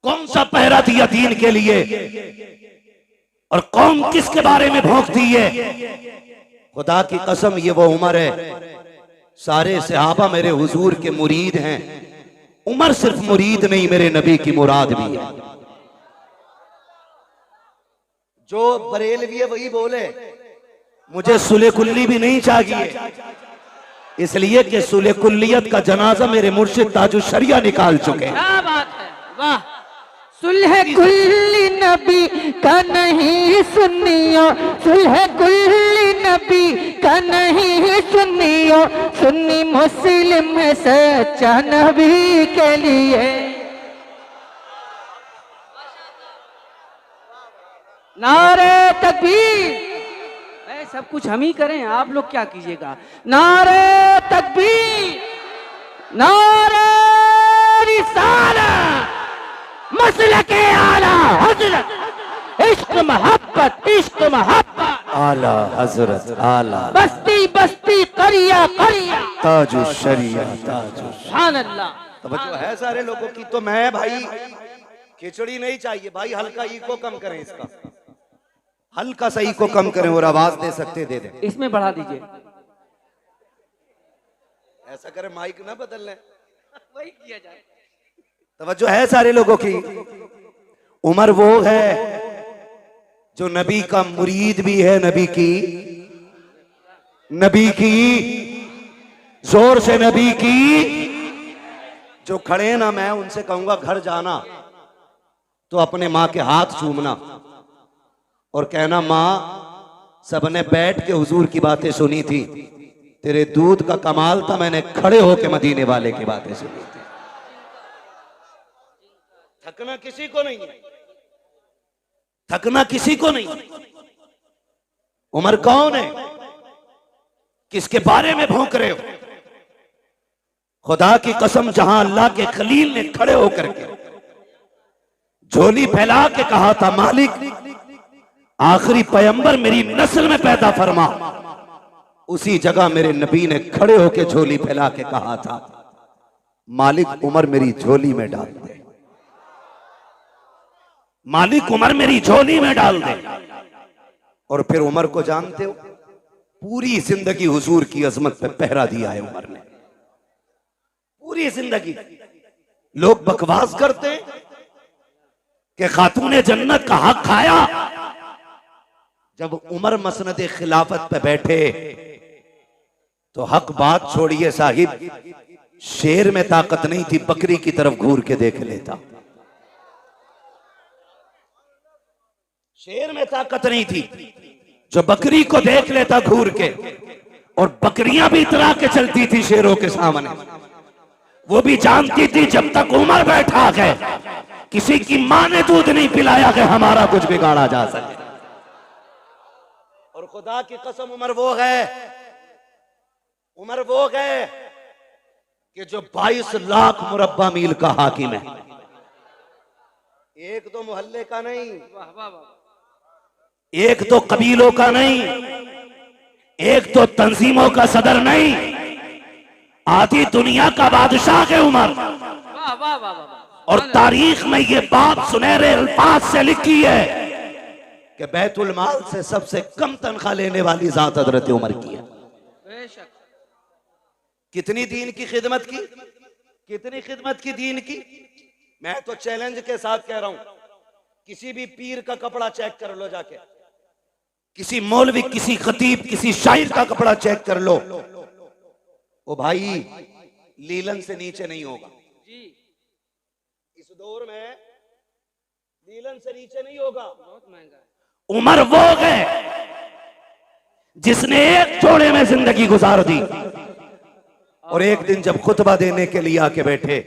कौन सा पहरा दिया दीन के लिए और कौन किसके बारे में भौंकती है। खुदा की कसम ये वो उमर है, सारे सहाबा मेरे हुजूर के मुरीद हैं। उमर सिर्फ मुरीद नहीं, मेरे नबी की मुराद भी है। जो बरेलवी है वही बोले मुझे सुले कुल्ली भी नहीं चाहिए, इसलिए कि सुले कुल्लियत का जनाजा मेरे मुर्शिद ताजुल शरिया निकाल चुके हैं। क्या बात है, वाह। सुलह कुल्ली नबी का नहीं सुनियो, सुलह कुल्ली नबी का नहीं सुनियो, सुन्नी मुस्लिम है सच्चा नबी के लिए। नारे तकबीर। सब कुछ हम ही करें, आप लोग क्या कीजिएगा। नारे तकबीर, नारे रिसालत, मसलके आला हजरत, इश्क मोहब्बत, इश्क मोहब्बत, आला हजरत, आला बस्ती बस्ती, करिया करिया, ताजुल शरिया, ताजुल। सुभान अल्लाह। तवज्जो है सारे लोगों की। तो मैं भाई खिचड़ी नहीं चाहिए भाई, हल्का इको कम करें, इसका हल्का सा इको कम करें और आवाज दे सकते दे दें। इसमें बढ़ा दीजिए। ऐसा करें माइक ना बदल लें, वही किया जाए। तवज्जो है सारे लोगों की। उमर वो है जो नबी का मुरीद भी है, नबी की जोर से नबी की। जो खड़े ना, मैं उनसे कहूंगा घर जाना तो अपने माँ के हाथ चूमना और कहना माँ सबने बैठ के हुजूर की बातें सुनी थी, तेरे दूध का कमाल था, मैंने खड़े होके मदीने वाले की बातें सुनी थी। थकना किसी को नहीं है, थकना किसी को नहीं। उमर कौन है, किसके बारे में भौंक रहे हो। खुदा की कसम, जहां अल्लाह के खलील ने खड़े होकर के झोली फैला के कहा था मालिक आखिरी पैगंबर मेरी नस्ल में पैदा फरमा, उसी जगह मेरे नबी ने खड़े होके झोली फैला के कहा था मालिक उमर मेरी झोली में डाल दे, मालिक उमर मेरी झोली में डाल दे। और फिर उमर को जानते हो, पूरी जिंदगी हुजूर की अजमत पे पहरा दिया है उमर ने, पूरी जिंदगी। लोग बकवास करते कि खातूने जन्नत का हक खाया। जब उमर मसनद खिलाफत पे बैठे तो हक बात छोड़िए साहिब, शेर में ताकत नहीं थी, बकरी की तरफ घूर के देख लेता। शेर में ताकत नहीं थी जो बकरी को देख लेता घूर के, और बकरियां भी इतरा के चलती थी शेरों के सामने। वो भी जानती थी जब तक उमर बैठा है किसी की मां ने दूध नहीं पिलाया कि हमारा कुछ बिगाड़ा जा सके। और खुदा की कसम उमर वो है कि जो 22 लाख मुरब्बा मील का हाकिम है, एक तो मोहल्ले का नहीं, एक तो कबीलों का नहीं, एक तो तंजीमों का सदर नहीं, आधी दुनिया का बादशाह है उमर। और तारीख में ये बात सुनहरे अल्फाज से लिखी है कि बैतुल माल से सबसे कम तनख्वाह लेने वाली जात हजरत उमर की है। कितनी दीन की खिदमत की, कितनी खिदमत की दीन की। मैं तो चैलेंज के साथ कह रहा हूं, किसी भी पीर का कपड़ा चेक कर लो जाके, किसी मौलवी, किसी खतीब, किसी शायर का कपड़ा चेक कर लो, वो भाई लीलन से नीचे नहीं होगा। इस दौर में लीलन से नीचे नहीं होगा। बहुत महंगा। उमर वो है जिसने एक जोड़े में जिंदगी गुजार दी, और एक दिन जब खुतबा देने के लिए आके बैठे,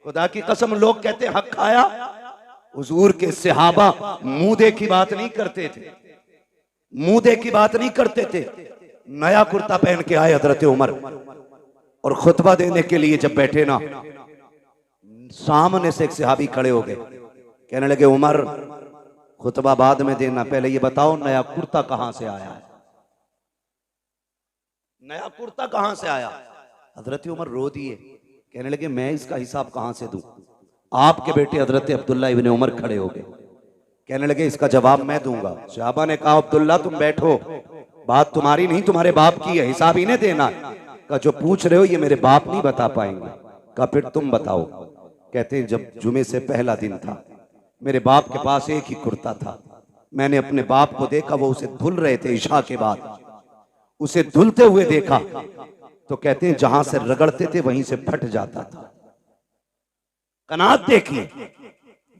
खुदा की कसम लोग कहते हक खाया, हुजूर के सहाबा मुंह की बात नहीं करते थे, मुंह की बात नहीं करते थे। नया कुर्ता पहन के आए हजरत उमर, और खुतबा देने के लिए जब बैठे ना, सामने से एक सहाबी खड़े हो गए, कहने लगे उमर खुतबा बाद में देना, पहले ये बताओ नया कुर्ता कहां से आया है, नया कुर्ता कहां से आया। हजरत उमर रो दिए, कहने लगे मैं इसका हिसाब कहां से दूं, आपके बेटे हजरत अब्दुल्ला इब्ने उमर खड़े हो गए, कहने लगे इसका जवाब मैं दूंगा। सहाबा ने कहा अब्दुल्ला तुम बैठो, बात तुम्हारी नहीं तुम्हारे बाप की है, हिसाब इन्हें देना। कहा जो पूछ रहे हो ये मेरे बाप नहीं बता पाएंगे। कहा फिर तुम बताओ। कहते हैं जब जुमे से पहला दिन था, मेरे बाप के पास एक ही कुर्ता था, मैंने अपने बाप को देखा, वो उसे धुल रहे थे इशा के बाद, उसे धुलते हुए देखा तो कहते हैं जहां से रगड़ते थे वहीं से फट जाता था। कनात देखी,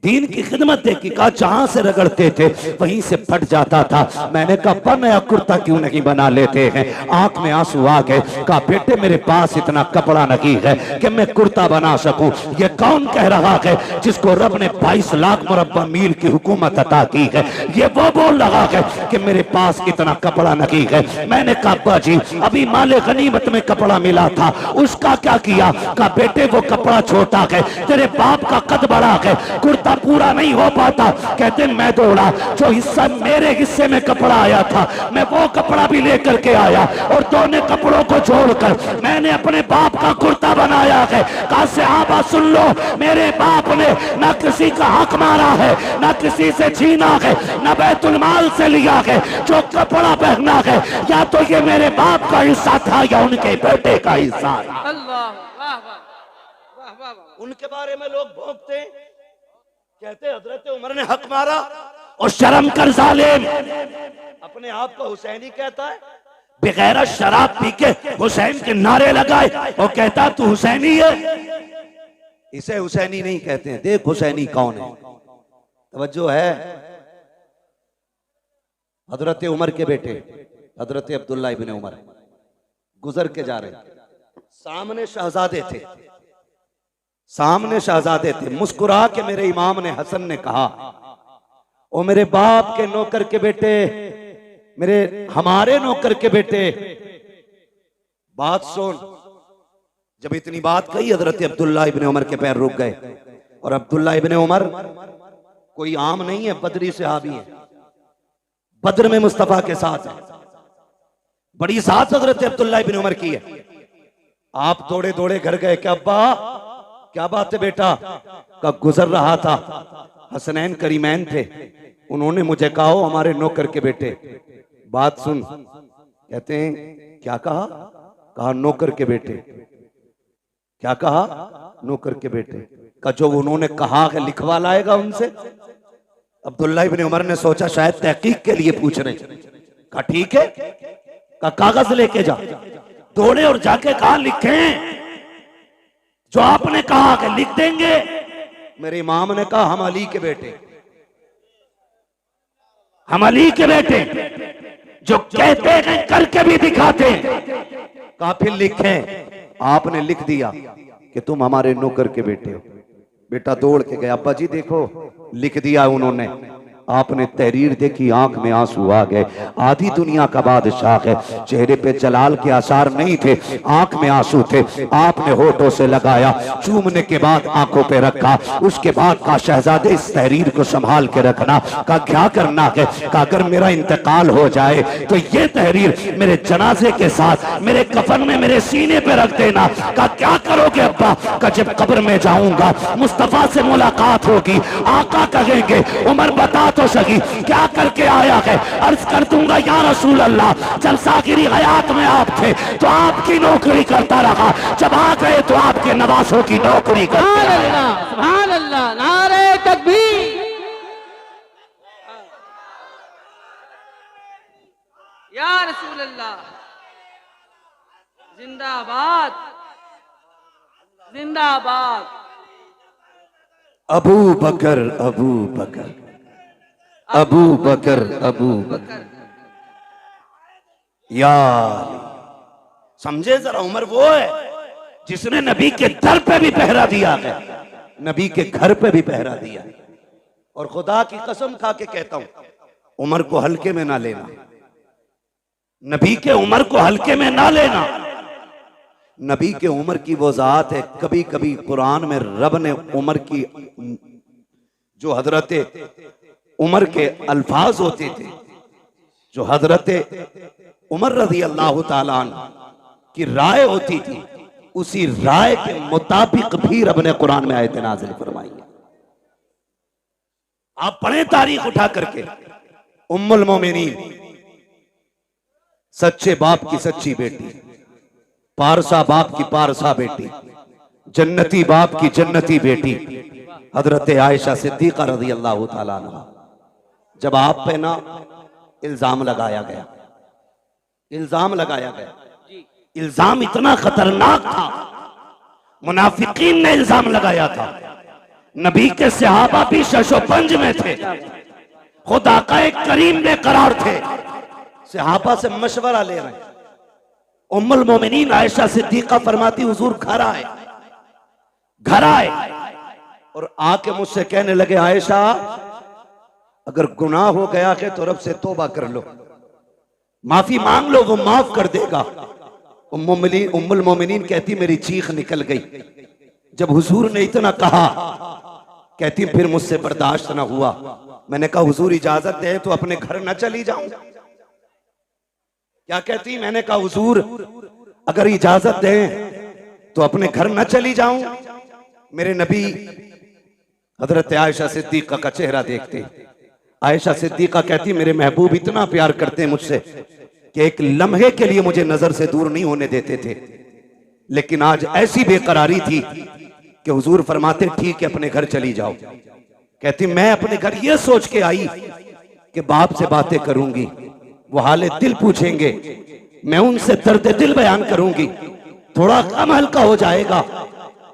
दीन की खिदमत देखी, कहा जहां से रगड़ते थे वहीं से फट जाता था। मैंने कहा नया कुर्ता क्यों नहीं बना लेते हैं? आंख में आंसू आ गए। कहा बेटे मेरे पास इतना कपड़ा नहीं है कि मैं कुर्ता बना सकूं। ये कौन कह रहा है जिसको रब ने 22 लाख मुरब्बा मील की हुकूमत अता की है? ये वो बोल रहा है कि मेरे पास इतना कपड़ा नहीं है। मैंने कहा अब्बा जी अभी माले गनीमत में कपड़ा मिला था, उसका क्या किया? कहा बेटे वो कपड़ा छोटा है, तेरे बाप का कद बड़ा है, कुर्ता पूरा नहीं हो पाता। कहते मैं दौड़ा, जो हिस्सा मेरे हिस्से में कपड़ा आया था मैं वो कपड़ा भी लेकर के आया और दोनों कपड़ों को जोड़कर मैंने अपने बाप का कुर्ता बनाया है। कहा सहाबा सुन लो, मेरे बाप ने ना किसी का हक मारा है, ना किसी से छीना है, ना बैतुल माल से लिया है। जो कपड़ा पहना है या तो ये मेरे बाप का हिस्सा था या उनके बेटे का हिस्सा था। अल्लाह वाह वाह वाह वाह। उनके बारे में लोग भोंकते, कहते हजरत उमर ने हक मारा और शर्म कर जालिम। अपने आप को हुसैनी कहता है, बगैर शराब पी के हुसैन के नारे लगाए और कहता तू हुसैनी है। इसे हुसैनी नहीं कहते हैं। देख हुसैनी कौन है, तवज्जो है। हजरत उमर के बेटे हजरत अब्दुल्ला इब्ने उमर गुजर के जा रहे, सामने शहजादे थे, सामने शहजादे थे। मुस्कुरा के मेरे इमाम ने हसन ने कहा ओ मेरे बाप के नौकर के बेटे, मेरे हमारे नौकर के बेटे, बात सुन। जब इतनी बात कही हजरत अब्दुल्ला इब्ने उमर के पैर रुक गए। और अब्दुल्ला इब्ने उमर कोई आम नहीं है, बदरी सहाबी है, बद्र में मुस्तफा के साथ है, बड़ी साथ हजरत अब्दुल्ला इब्ने उमर की है। आप दौड़े दौड़े घर गए कि अब्बा क्या बात है बेटा? का गुजर रहा था, हसनैन करीमैन थे, उन्होंने मुझे कहा हमारे नौकर के बेटे। बात सुन। कहते हैं क्या कहा? कहा नौकर के बेटे। क्या कहा? नौकर के बेटे। का जो उन्होंने कहा है लिखवा लाएगा उनसे। अब्दुल्ला इब्ने उमर ने सोचा शायद तहकीक के लिए पूछ रहे। कहा ठीक है, का कागज लेके जा। दौड़े और जाके कहा लिखें जो आपने कहा कि लिख देंगे। मेरे इमाम ने कहा हम अली के बेटे, हम अली के बेटे, जो कहते हैं करके भी दिखाते हैं। कहा फिर लिखें। आपने लिख दिया कि तुम हमारे नौकर के बेटे हो। बेटा दौड़ के गया, अब्बा जी देखो लिख दिया उन्होंने। आपने तहरीर देखी, आंख में आंसू आ गए। आधी दुनिया का बादशाह है, चेहरे पे जलाल के आसार नहीं थे, आंख में आंसू थे। आपने होठों से लगाया, चूमने के बाद आंखों पे रखा। उसके बाद कहा शहजादे इस तहरीर को संभाल के रखना। कहा क्या करना है? कहा अगर मेरा इंतकाल हो जाए तो ये तहरीर मेरे जनाजे के साथ मेरे कफन में मेरे सीने पे रख देना। कहा क्या करोगे अब्बा? कहा जब कब्र में जाऊंगा मुस्तफा से मुलाकात होगी, आका कहेंगे उमर बता तो सही क्या करके आया है? अर्ज कर दूंगा या रसूल अल्लाह, जब साकिरी हयात में आप थे तो आपकी नौकरी करता रहा, जब आ गए तो आपके नवासों की नौकरी करता रहा। सुभान अल्लाह, नारे तकबीर। या रसूल अल्लाह, जिंदाबाद जिंदाबाद। अबू बकर अबू बकर अबू बकर अबू बकर। यार समझे जरा, उमर वो है जिसने नबी के दर पे भी पहरा दिया है, नबी के घर पे भी पहरा दिया। और खुदा की कसम खा के कहता हूं उमर को हल्के में ना लेना, नबी के उमर को हल्के में ना लेना। नबी के उमर की वो जात है, कभी कभी कुरान में रब ने उमर की जो हजरत उमर के अल्फाज होते थे, जो हजरत उमर रज़ी अल्लाह ताला अन्हु की राय होती थी, उसी राय के मुताबिक भी रब ने कुरान में आयत नाज़िल फरमाई है। आप पढ़ें तारीख उठा करके, उम्मुल मोमिनीन, सच्चे बाप की सच्ची बेटी, पारसा बाप की पारसा बेटी, जन्नती बाप की जन्नती बेटी, हजरत आयशा सिद्दीका रज़ी अल्लाह ताला अन्हा। जब आप पे ना इल्जाम लगाया गया, इल्जाम लगाया गया, इल्जाम इतना खतरनाक था, मुनाफिकीन ने इल्जाम लगाया था, नबी के सहाबा भी शशोपंज में थे, खुदा का एक करीम बेकरार थे, सहाबा से मशवरा ले रहे हैं। उम्मुल मोमिनीन आयशा सिद्दीका फरमाती हुजूर घर आए, घर आए और आके मुझसे कहने लगे आयशा अगर गुनाह हो गया है तो रब से तौबा कर लो, माफी मांग लो, वो माफ कर देगा। उम्मुल मोमिनीन कहती मेरी चीख निकल गई जब हुजूर ने इतना कहा, कहती फिर मुझसे बर्दाश्त ना हुआ, मैंने कहा हुजूर इजाजत दे तो अपने घर न चली जाऊं। क्या कहती, मैंने कहा हुजूर अगर इजाजत दे तो अपने घर न चली जाऊं। मेरे नबी हजरत आयशा सिद्दीका का चेहरा देखते, आयशा सिद्दीका कहती मेरे महबूब इतना प्यार करते मुझसे कि एक लम्हे के लिए मुझे नजर से दूर नहीं होने देते थे, लेकिन आज ऐसी बेकरारी थी कि हुजूर फरमाते ठीक है अपने घर चली जाओ। कहती मैं अपने घर ये सोच के आई कि बाप से बातें करूंगी, वो हाले दिल पूछेंगे, मैं उनसे दर्द दिल बयान करूंगी, थोड़ा कम हल्का हो जाएगा।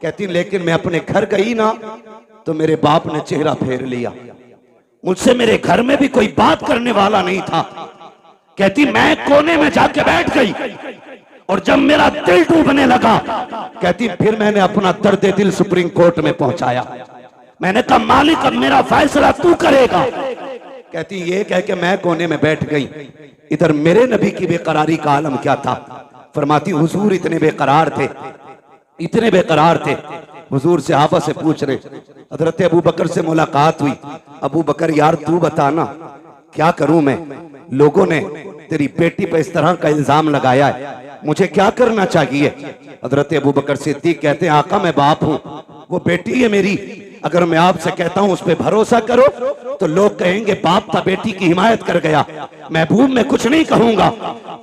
कहती लेकिन मैं अपने घर गई ना तो मेरे बाप ने चेहरा फेर लिया, मुझसे मेरे घर में भी कोई बात करने वाला नहीं था। कहती मैं कोने में जाके बैठ गई और जब मेरा दिल डूबने लगा, कहती फिर मैंने अपना दर्द दिल सुप्रीम कोर्ट में पहुंचाया, मैंने कहा मालिक अब मेरा फैसला तू करेगा। कहती ये कह के मैं कोने में बैठ गई। इधर मेरे नबी की बेकरारी का आलम क्या था, फरमाती हुजूर इतने बेकरार थे, इतने बेकरार थे, हुजूर सहाबा से पूछ रहे, हजरत अबू बकर से मुलाकात हुई, अबू बकर यार तू बताना क्या करूं मैं, लोगों ने तेरी बेटी पे इस तरह का इल्जाम लगाया है, मुझे क्या करना चाहिए। हजरत अबू बकर सिद्दीक कहते हैं आका मैं बाप हूं, वो बेटी है मेरी, अगर मैं आपसे कहता हूं उस पर भरोसा करो तो लोग कहेंगे बाप था बेटी की हिमायत कर गया, महबूब मैं कुछ नहीं कहूंगा।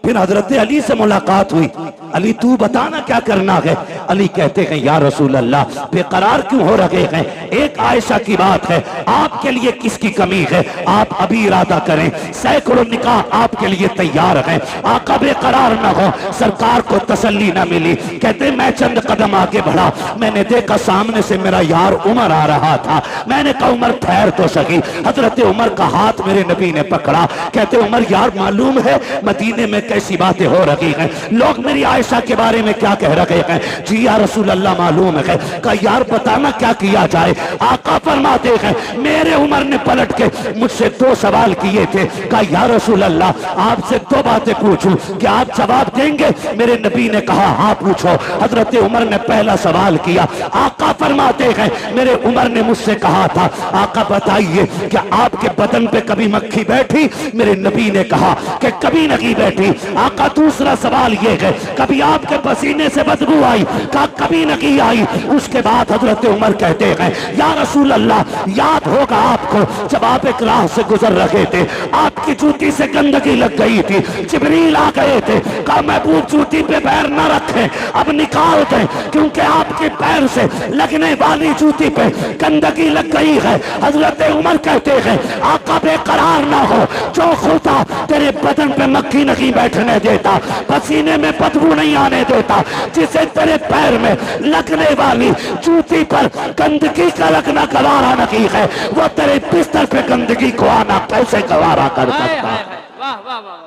फिर हजरत अली से मुलाकात हुई, अली तू बताना क्या करना है। अली कहते हैं या रसूल अल्लाह बेकरार क्यों हो रहे हैं, एक आयशा की बात है, आपके लिए किसकी कमी है, आप अभी इरादा करें, सैकड़ों निकाह आपके लिए तैयार हैं, आका बेकरार न हो। सरकार को तसल्ली न मिली, कहते मैं चंद कदम आगे बढ़ा, मैंने देखा सामने से मेरा यार उमर आ रहा था, मैंने कहा उमर ठहर तो सही। हजरत उमर का हाथ मेरे नबी ने पकड़ा, कहते उमर यार मालूम है मदीने में कैसी बातें हो रही हैं, लोग मेरी आयशा के बारे में क्या कह रहे हैं। जी या रसूल अल्लाह मालूम है। कहा यार बताना क्या किया जाए। आका फरमाते हैं मेरे उमर ने पलट के मुझसे दो सवाल किए थे, कहा या रसूल अल्लाह आपसे दो बातें पूछूं, क्या आप जवाब देंगे। मेरे नबी ने कहा हाँ पूछो। हजरत उमर ने पहला सवाल किया, आका फरमाते हैं मेरे उमर ने मुझसे कहा था आका बताइए क्या आपके बदन पे कभी मक्खी बैठी। मेरे नबी ने कहा कि कभी नहीं बैठी। आका दूसरा सवाल ये है कभी आपके पसीने से बदबू आई, कहा कभी नहीं आई। उसके बाद हजरत उमर कहते हैं या रसूल अल्लाह याद होगा आपको जब आप एक राह से गुजर रहे थे, आपकी जूती से गंदगी लग गई थी, जिब्रील आ गए थे, कहा महबूब जूती पे पैर न रखें, अब निकाल दें क्योंकि आपके पैर से लगने वाली जूती पे गंदगी लग गई है। हजरत उमर कहते हैं आका बेकरार ना हो, जो खुदा तेरे बदन पे मक्खी नहीं बैठने देता, पसीने में बदबू नहीं आने देता, जिसे तेरे पैर में लगने वाली जूती पर गंदगी का लगना गवारा नहीं है, वो तेरे बिस्तर पे गंदगी को आना कैसे गवारा कर सकता। वाह वाह वाह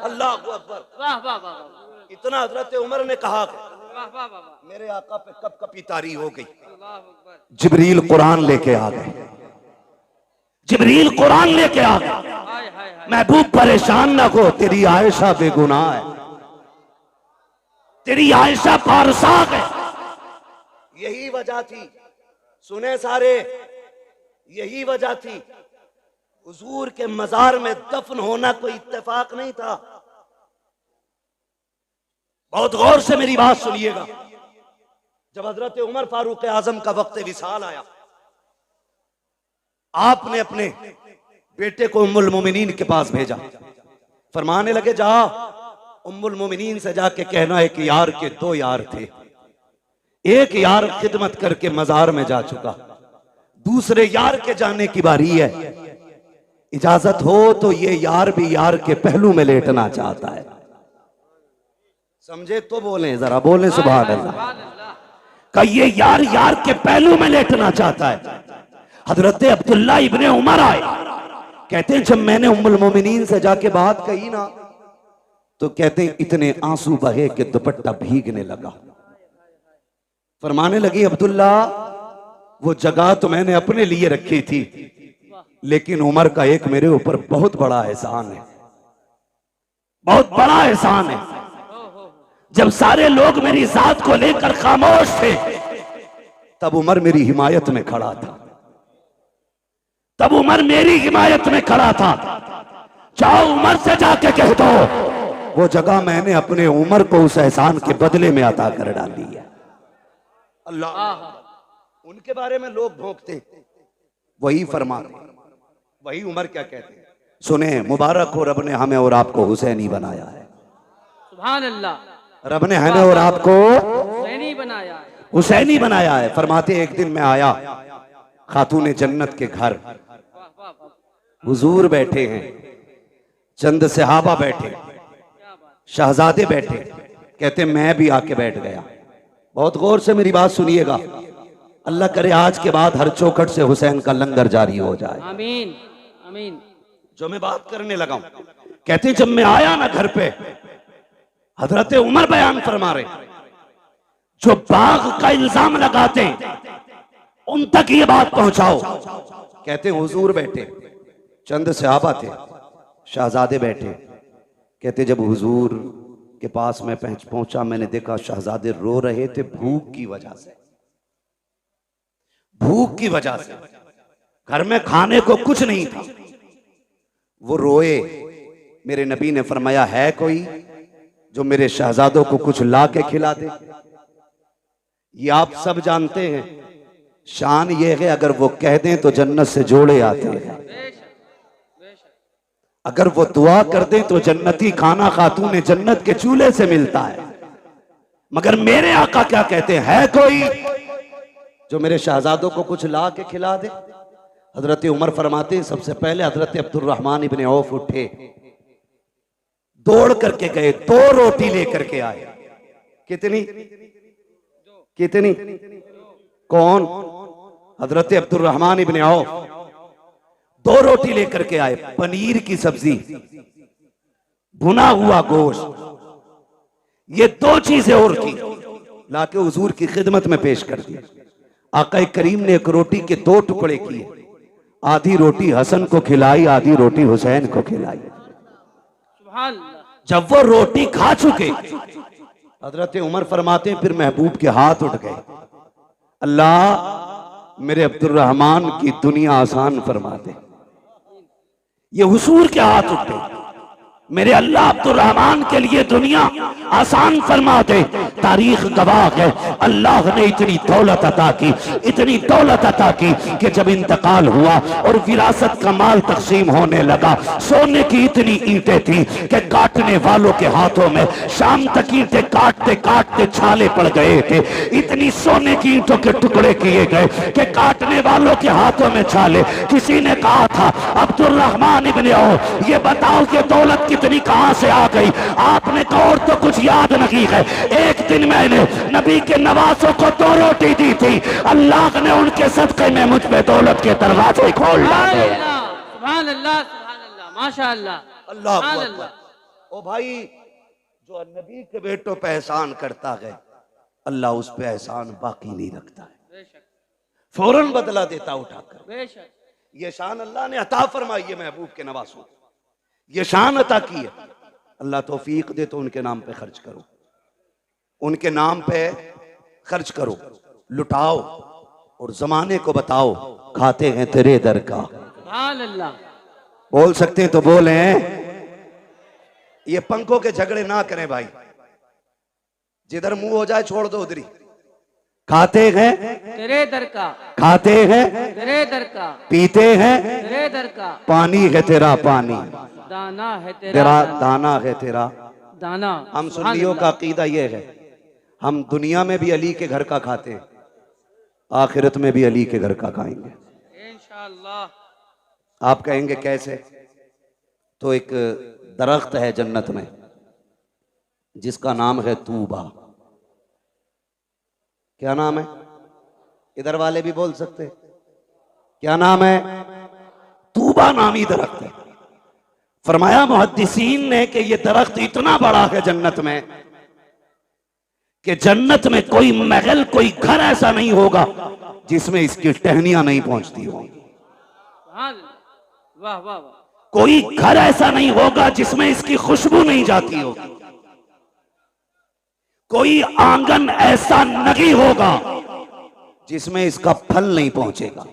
अल्लाह अकबर, वाह वाह वाह, इतना हजरत उमर ने कहा वाह वाह वाह, मेरे आका पे कब कपी तारी हो गई। अल्लाह अकबर, जिब्रील कुरान लेके आ गए, जिब्रील कुरान लेके आ गए। हाय हाय हाय, महबूब परेशान ना हो, तेरी आयशा बेगुनाह है, तेरी आयशा पारसाक है। यही वजह थी, सुने सारे, यही वजह थी हुजूर के मजार में दफन होना कोई इत्तेफाक नहीं था। बहुत गौर से मेरी बात सुनिएगा। जब हजरत उमर फारूक आजम का वक्त विसाल आया, आपने अपने बेटे को उम्मुल मोमिनीन के पास भेजा, फरमाने लगे जा उम्मुल मोमिनीन से जाके कहना है कि यार के दो यार थे, एक यार खिदमत करके मजार में जा चुका, दूसरे यार के जाने की बारी है, इजाजत हो तो ये यार भी यार के पहलू में लेटना चाहता है। समझे तो बोले, जरा बोले सुभान अल्लाह। का ये यार यार के पहलू में लेटना चाहता है। हजरत अब्दुल्ला इब्ने उमर आए, कहते हैं जब मैंने उम्मुल मोमिनीन से जाके बात कही ना, तो कहते हैं इतने आंसू बहे कि दुपट्टा भीगने लगा। फरमाने लगी अब्दुल्ला वो जगह तो मैंने अपने लिए रखी थी, लेकिन उमर का एक मेरे ऊपर बहुत बड़ा एहसान है, बहुत बड़ा एहसान है। जब सारे लोग मेरी जात को लेकर खामोश थे, तब उमर मेरी हिमायत में खड़ा था, तब उमर मेरी हिमायत में खड़ा था। जाओ उमर से जाके कह दो वो जगह मैंने अपने उमर को उस एहसान के बदले में अता कर डाली है। अल्लाह उनके बारे में लोग भोंकते, वही फरमाते, वही उमर क्या कहते हैं। सुने, मुबारक हो रब ने हमें और आपको हुसैनी बनाया है। सुभान अल्लाह। रब ने हमें और आपको हुसैनी बनाया है, हुसैनी बनाया है। फरमाते एक दिन मैं आया खातूने जन्नत के घर, हुजूर बैठे हैं, चंद सहाबा बैठे, शहजादे बैठे, कहते मैं भी आके बैठ गया। बहुत गौर से मेरी बात सुनिएगा, अल्लाह करे आज के बाद हर चौखट से हुसैन का लंगर जारी हो जाए। आमीन आमीन। जो मैं बात करने लगा हूं, कहते जब मैं आया ना घर पे, हजरत उमर बयान फरमा रहे, जो बाग का इल्जाम लगाते उन तक ये बात पहुंचाओ। कहते हुजूर बैठे, चंद सहाबा थे, शहजादे बैठे, कहते जब हुजूर के पास मैं पहुंचा, मैंने देखा शहजादे रो रहे थे भूख की वजह से, भूख की वजह से, घर में खाने को कुछ नहीं था, वो रोए। मेरे नबी ने फरमाया है कोई जो मेरे शहजादों को कुछ ला के खिला दे। ये आप सब जानते हैं, शान ये है अगर वो कह दें तो जन्नत से जोड़े आते हैं, अगर वो दुआ कर दें तो जन्नती खाना खातून जन्नत के चूल्हे से मिलता है। मगर मेरे आका क्या कहते हैं, है कोई जो मेरे शहजादों को कुछ ला के खिला दे। हजरत उमर फरमाते हैं सबसे पहले हजरत अब्दुर्रहमान इब्ने औफ उठे, दौड़ करके गए, 2 रोटी लेकर के आए। कितनी कितनी? कौन? हजरत अब्दुर्रहमान इब्ने औफ 2 रोटी लेकर के आए, पनीर की सब्जी, भुना हुआ गोश्त, ये 2 चीजें और थी, लाके हुजूर की खिदमत में पेश कर दी। आका करीम ने एक रोटी के 2 टुकड़े किए, आधी रोटी हसन को खिलाई, आधी रोटी हुसैन को खिलाई। जब वो रोटी खा चुके, हजरत उमर फरमाते हैं फिर महबूब के हाथ उठ गए, अल्लाह मेरे अब्दुर्रहमान की दुनिया आसान फरमा दे। ये हुजूर के हाथ उठे, मेरे अल्लाह अब्दुर्रहमान के लिए दुनिया आसान फरमा दे। तारीख गवाह है, अल्लाह ने इतनी दौलत अता की, इतनी दौलत अता की कि जब इंतकाल हुआ और विरासत का माल तकसीम होने लगा, सोने की इतनी ईंटें थी कि काटने वालों के हाथों में शाम तक ईंटें काटते काटते छाले पड़ गए थे। इतनी सोने की ईंटों के टुकड़े किए गए कि काटने वालों के हाथों में छाले। किसी ने कहा था अब्दुर्रहमान इब्ने औफ, ये बताओ कि दौलत कितनी कहां से आ गई? आपने कहा और तो कुछ याद नहीं है, एक दिन मैंने नबी के नवासों को 2 रोटी दी थी, अल्लाह ने उनके सदके में मुझ पे दौलत के दरवाजे खोल डाले। सुभान अल्लाह, सुभान अल्लाह, माशाअल्लाह, अल्लाह अल्लाह। ओ भाई, जो नबी के बेटों पे एहसान करता है, अल्लाह उस पे एहसान बाकी नहीं रखता है, फौरन बदला देता उठाकर। ये शान अल्लाह ने अता फरमाई है महबूब के नवासों, ये शान अता की है। अल्लाह तौफीक दे तो उनके नाम पे खर्च करो, उनके नाम पे खर्च करो, लुटाओ और जमाने को बताओ खाते हैं तेरे दर का। सुभान अल्लाह। बोल सकते हैं तो बोले। ये पंखों के झगड़े ना करें भाई, जिधर मुंह हो जाए छोड़ दो उधरी। खाते हैं तेरे दर का, खाते हैं तेरे दर का, पीते हैं तेरे दर का, पानी है तेरा पानी, दाना है तेरा तेरा दाना, दाना है तेरा दाना। हम सुभान सुन्नियों का अल्लाह। अकीदा ये है, हम दुनिया में भी अली के घर का खाते हैं, आखिरत में भी अली के घर का खाएंगे इंशाअल्लाह। आप कहेंगे कैसे? तो एक दरख्त है जन्नत में जिसका नाम है तूबा। क्या नाम है? इधर वाले भी बोल सकते हैं। क्या नाम है? तूबा नामी दरख्त है। फरमाया मुहद्दिसीन ने कि यह दरख्त इतना बड़ा है जन्नत में कि जन्नत में कोई महल, कोई घर ऐसा नहीं होगा जिसमें इसकी टहनियां नहीं पहुंचती होंगी। वाह वाह वाह। कोई घर ऐसा नहीं होगा जिसमें इसकी खुशबू नहीं जाती होगी। कोई आंगन ऐसा नहीं होगा जिसमें इसका फल नहीं पहुंचेगा।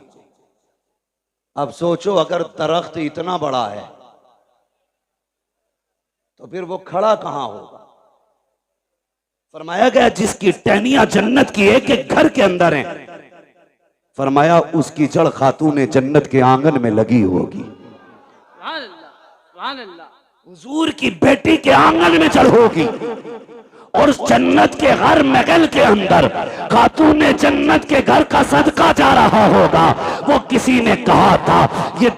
अब सोचो, अगर दरख्त इतना बड़ा है तो फिर वो खड़ा कहां होगा? फरमाया गया जिसकी टहनियां जन्नत की एक एक घर के अंदर हैं, फरमाया उसकी जड़ खातून जन्नत के आंगन में लगी होगी। हुजूर की बेटी के आंगन में जड़ होगी और उस जन्नत के हर महल के अंदर खातून जन्नत के घर का सदका जा रहा होगा। वो किसी ने कहा था, ये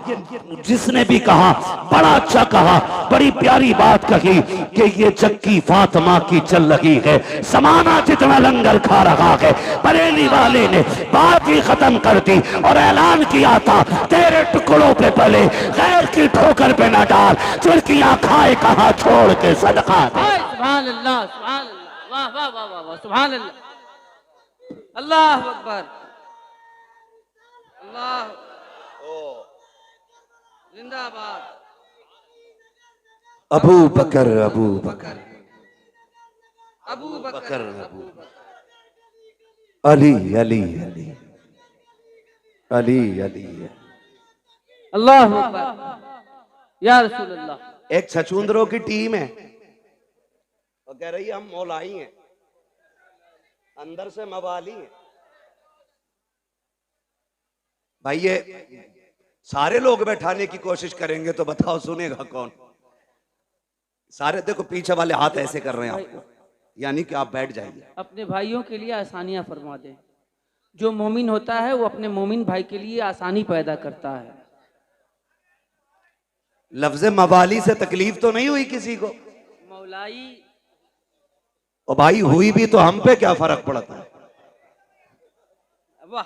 जिसने भी कहा बड़ा अच्छा कहा, बड़ी प्यारी बात कही कि ये जक्की फातिमा की चल रही है, समाना जितना लंगर खा रहा है। बरेली वाले ने बात ही खत्म कर दी और ऐलान किया था, तेरे टुकड़ों पे पले गैर की ठोकर पे न डाल, चुरकियां खाए कहा छोड़ के सदका दे। सुभान अल्लाह, सुभान अल्लाह, वाह वाह वाह वाह वाह, सुभान अल्लाह, अल्लाह अकबर, अल्लाह जिंदाबाद। अबू बकर अबू बकर अबू बकर अबू अली अली अली अली अली। अल्लाह अकबर या रसूल अल्लाह। एक छछूंदरों की टीम है, वो कह रही है हम मौलाई हैं, अंदर से मवाली हैं। भाई ये सारे लोग बैठाने की कोशिश करेंगे तो बताओ सुनेगा कौन? सारे देखो पीछे वाले हाथ ऐसे कर रहे हैं आपको, यानी कि आप बैठ जाइए। अपने भाइयों के लिए आसानियां फरमा दें। जो मोमिन होता है वो अपने मोमिन भाई के लिए आसानी पैदा करता है। लफ्ज मवाली से तकलीफ तो नहीं हुई किसी को? मौलाई और भाई हुई भी तो हम पे क्या फर्क पड़ता है? वाह।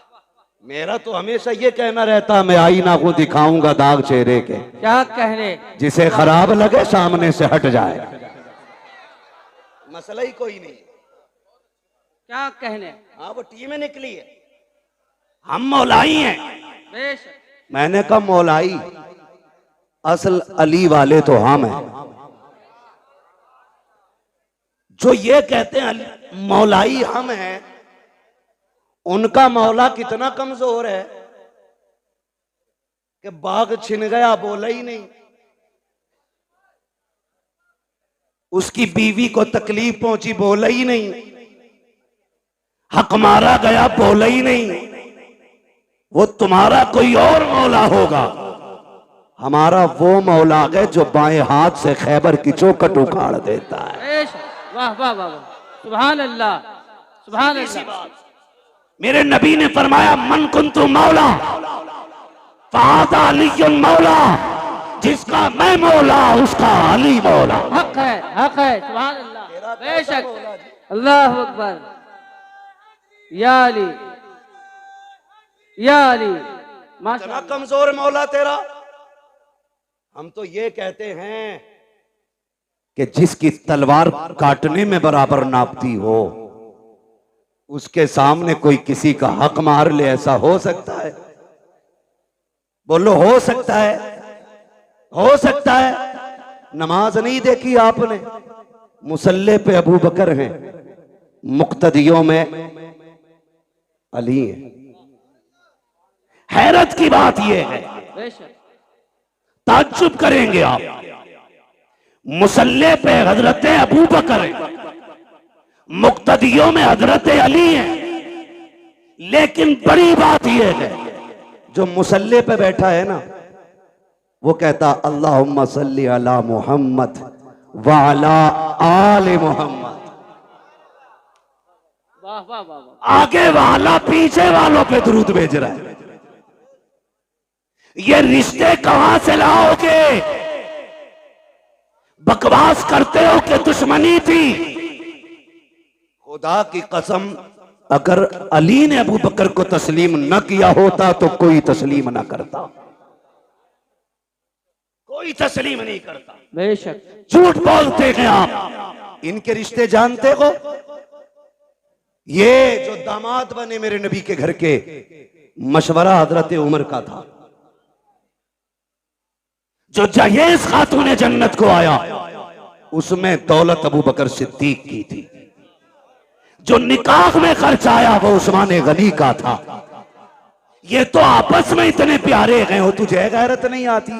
मेरा तो हमेशा ये कहना रहता, मैं आईना को दिखाऊंगा दाग चेहरे के, क्या कहने, जिसे खराब लगे सामने से हट जाए। मसला ही कोई नहीं। क्या कहने। हाँ वो टीमें निकली है, हम मौलाई हैं। बेशक। मैंने कहा मौलाई, असल अली वाले तो हम हैं। जो ये कहते हैं मौलाई हम हैं, उनका मौला कितना कमजोर है कि बाघ छिन गया बोला ही नहीं, उसकी बीवी को तकलीफ पहुंची बोला ही नहीं, हक मारा गया बोला ही नहीं। वो तुम्हारा कोई और मौला होगा, हमारा वो मौला है जो बाएं हाथ से खैबर की चौखट उखाड़ देता है। वाह वाह वाह, सुभान अल्लाह, सुभान अल्लाह। मेरे नबी ने फरमाया, मन कुन्तु मौला फ़हाज़ा अलीयुन मौला, जिसका मैं मौला उसका अली मौला। हक है, हक है, सुभान अल्लाह, बेशक। अल्लाह अकबर। या अली, या अली, माशाअल्लाह। कमजोर मौला तेरा। हम तो ये कहते हैं कि जिसकी तलवार काटने में बराबर नापती हो, उसके सामने कोई किसी का हक मार ले, ऐसा हो सकता है? बोलो हो सकता है? हो सकता है? नमाज नहीं देखी आपने? मुसल्ले पे अबू बकर हैं, मुक्तदियों में अली है। हैरत की बात यह है, ताज्जुब करेंगे आप, मुसल्ले पे हजरत अबू बकर है, मुक्तदियों में हजरत अली है, लेकिन बड़ी बात यह है, जो मुसल्ले पे बैठा है ना, वो कहता अल्लाहुम्मा सल्ली अला मुहम्मद व अला आले मुहम्मद। वाह वाह वाह वाह। आगे वाला पीछे वालों पे दुरूद भेज रहा है। ये रिश्ते कहां से लाओगे? बकवास करते हो कि दुश्मनी थी। खुदा की कसम, अगर अली ने अबू बकर को तस्लीम न किया होता तो कोई तस्लीम न करता, कोई तस्लीम नहीं करता। बेशक। झूठ बोलते हैं आप। इनके रिश्ते जानते हो? ये जो दामाद बने मेरे नबी के घर के, मशवरा हजरत उमर का था। जो जहेज खातून जन्नत को आया, उसमें दौलत अबू बकर सिद्दीक की थी। जो निकाह में खर्च आया वो उस्मान गनी का था। ये तो आपस में इतने प्यारे हैं। हो तुझे गैरत नहीं आती?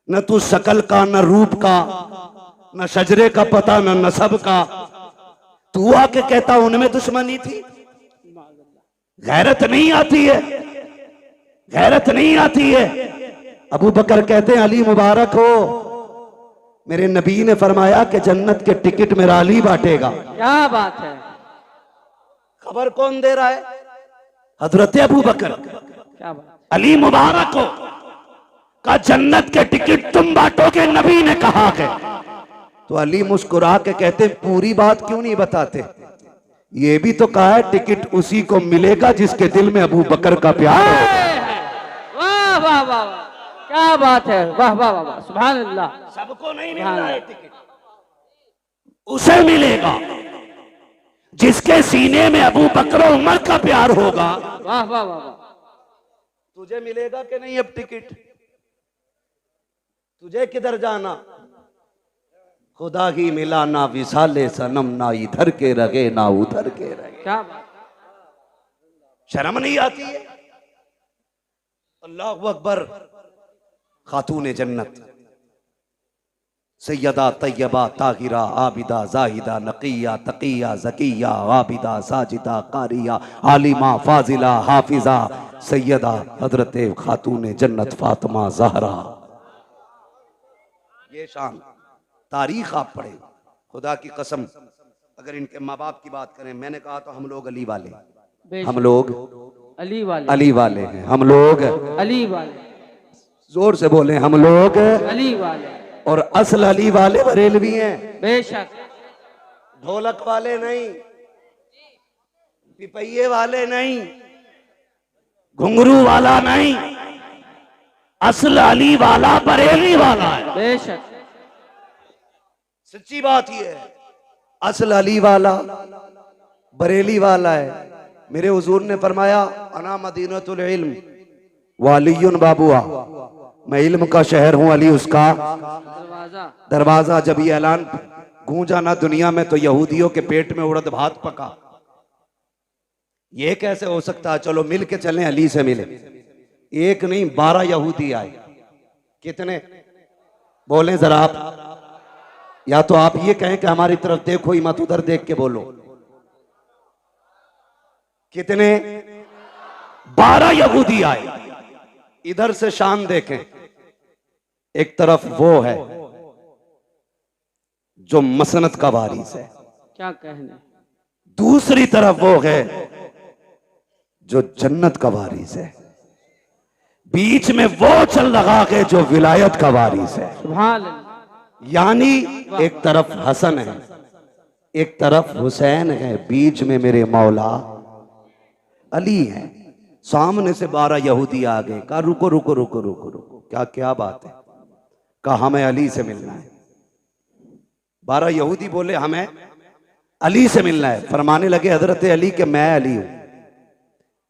न तू शकल का, न रूप का, न शजरे का पता, न नसब का। तू आके कहता उनमें दुश्मनी थी। गैरत नहीं आती है, गैरत नहीं आती है। अबू बकर कहते हैं अली मुबारक हो, मेरे नबी ने फरमाया कि जन्नत के टिकट मेरा अली बांटेगा। क्या बात है। खबर कौन दे रहा है? हजरत अबू बकर। क्या बात। अली मुबारक हो का जन्नत के टिकट तुम बांटोगे, नबी ने कहा के। तो अली मुस्कुरा के कहते पूरी बात क्यों नहीं बताते? ये भी तो कहा है टिकट उसी को मिलेगा जिसके दिल में अबू बकर का प्यार हो। वाह वाह वाह वाह, क्या बात है। वाह वाह वाह वाह, सुभान अल्लाह। सबको नहीं मिल रहा है टिकट, उसे मिलेगा जिसके सीने में अबू बकर और उमर का प्यार होगा। वाह वाह वाह वाह। तुझे मिलेगा कि नहीं अब टिकट? तुझे किधर जाना? खुदा ही मिला ना विसाले सनम, ना इधर के रगे ना उधर के रगे। क्या बात। शर्म नहीं आती है? अल्लाहु अकबर। खातून जन्नत सैयदा तैयबा ताहिरा आबिदा जाहिदा नकिया तकिया जकिया आबिदा साजिदा कारिया आलिमा फाजिला हाफिजा सैयदा हजरत खातून जन्नत फातिमा ज़हरा। ये शान तारीख आप पढ़े, खुदा की कसम। अगर इनके माँ बाप की बात करें, मैंने कहा तो हम लोग अली वाले, हम लोग अली वाले, अली वाले हैं। हम लोग अली वाले, जोर से बोले, हम लोग अली वाले। और असल अली वाले बरेलवी हैं। बेशक। ढोलक वाले नहीं, पिपैये वाले नहीं, घुंघरू वाला नहीं। असल अली वाला बरेली वाला है। बेशक। सच्ची बात ये है, असल अली वाला बरेली वाला है। मेरे हुजूर ने फरमाया अना मदीनतुल इल्म वालियुन बाबुआ, मैं इल्म का शहर हूं, अली उसका दरवाजा। जब ये ऐलान गूंजा ना दुनिया में, तो यहूदियों के पेट में उड़द भात पका। ये कैसे हो सकता? चलो मिल के चलें, अली से मिले। एक नहीं 12 यहूदी आए। कितने बोले जरा आप? या तो आप ये कहें कि हमारी तरफ देखो ही मत, उधर देख के बोलो। कितने? 12 यहूदी आए। इधर से शान देखें, एक तरफ वो है जो मसनत का वारिस है, क्या कहने। दूसरी तरफ वो है जो जन्नत का वारिस है, बीच में वो चल रहा है जो विलायत का वारिस है। सुभान अल्लाह। यानी एक तरफ हसन है, एक तरफ हुसैन है, बीच में मेरे मौला अली है। सामने से 12 यहूदी आ गए। कहा रुको रुको रुको रुको रुको, क्या क्या बात है? कहा हमें अली से मिलना है। 12 यहूदी बोले हमें अली से मिलना है। फरमाने लगे हजरत अली के मैं अली हूं।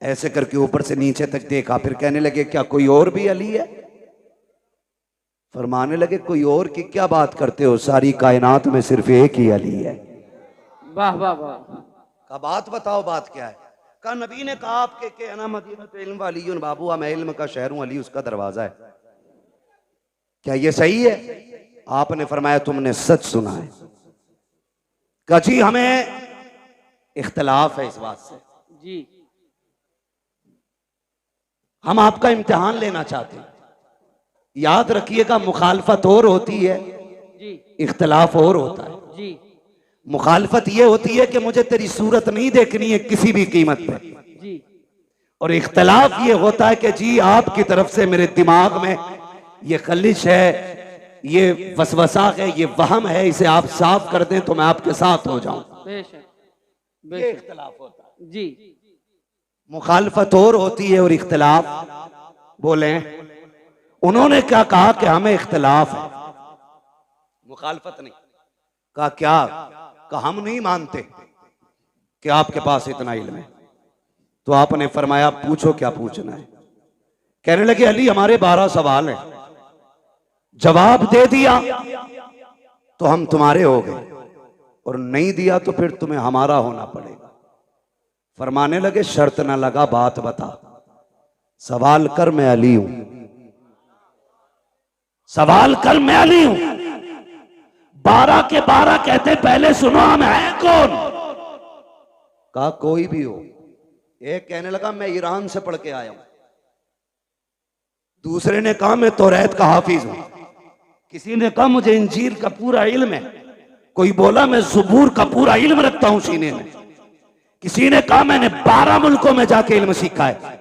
ऐसे करके ऊपर से नीचे तक देखा, फिर कहने लगे क्या कोई और भी अली है? फरमाने लगे कोई और की क्या बात करते हो, सारी कायनात में सिर्फ एक ही अली है। वाह वाह वाह। का बात बताओ, बात क्या है? का नबी ने कहा आपके के अना मदीनतुल इल्म वालियुन बाबुआ, मैं इल्म का शहर हूं, अली उसका दरवाजा है। क्या ये सही है? आपने फरमाया तुमने सच सुना है। कहा जी हमें इख्तलाफ है इस बात से। जी। हम आपका इम्तिहान लेना चाहते हैं। याद रखिएगा, मुखालफत और होती है, जी इख्तिलाफ और होता है। जी मुखालफत ये होती है कि मुझे तेरी सूरत नहीं देखनी है किसी भी कीमत पे, जी और इख्तिलाफ ये होता है कि जी आपकी तरफ से मेरे दिमाग में ये खलिश है, ये वसवसा है, ये वहम है, इसे आप साफ कर दें तो मैं आपके साथ हो जाऊं। बेशक ये बेशक इख्तिलाफ होता है। जी मुखालफत और होती है और इख्तिलाफ, बोले उन्होंने क्या कहा कि हमें इख्तिलाफ है, मुखालफत नहीं। कहा क्या? कहा हम नहीं मानते कि आपके पास इतना इल्म है। तो आपने फरमाया पूछो क्या पूछना है। कहने लगे अली हमारे 12 सवाल हैं, जवाब दे दिया तो हम तुम्हारे हो गए, और नहीं दिया तो फिर तुम्हें हमारा होना पड़ेगा। फरमाने लगे शर्त ना लगा, बात बता, सवाल कर मैं अली हूं, सवाल कर मैं अली हूं। 12 के 12 कहते पहले सुनो हम हैं कौन? कहा कोई भी हो। एक कहने लगा मैं ईरान से पढ़ के आया हूं, दूसरे ने कहा मैं तौरात का हाफिज हूं, किसी ने कहा मुझे इंजील का पूरा इल्म है, कोई बोला मैं ज़बूर का पूरा इल्म रखता हूं सीने में, किसी ने कहा मैंने 12 मुल्कों में जाके इल्म सीखा है।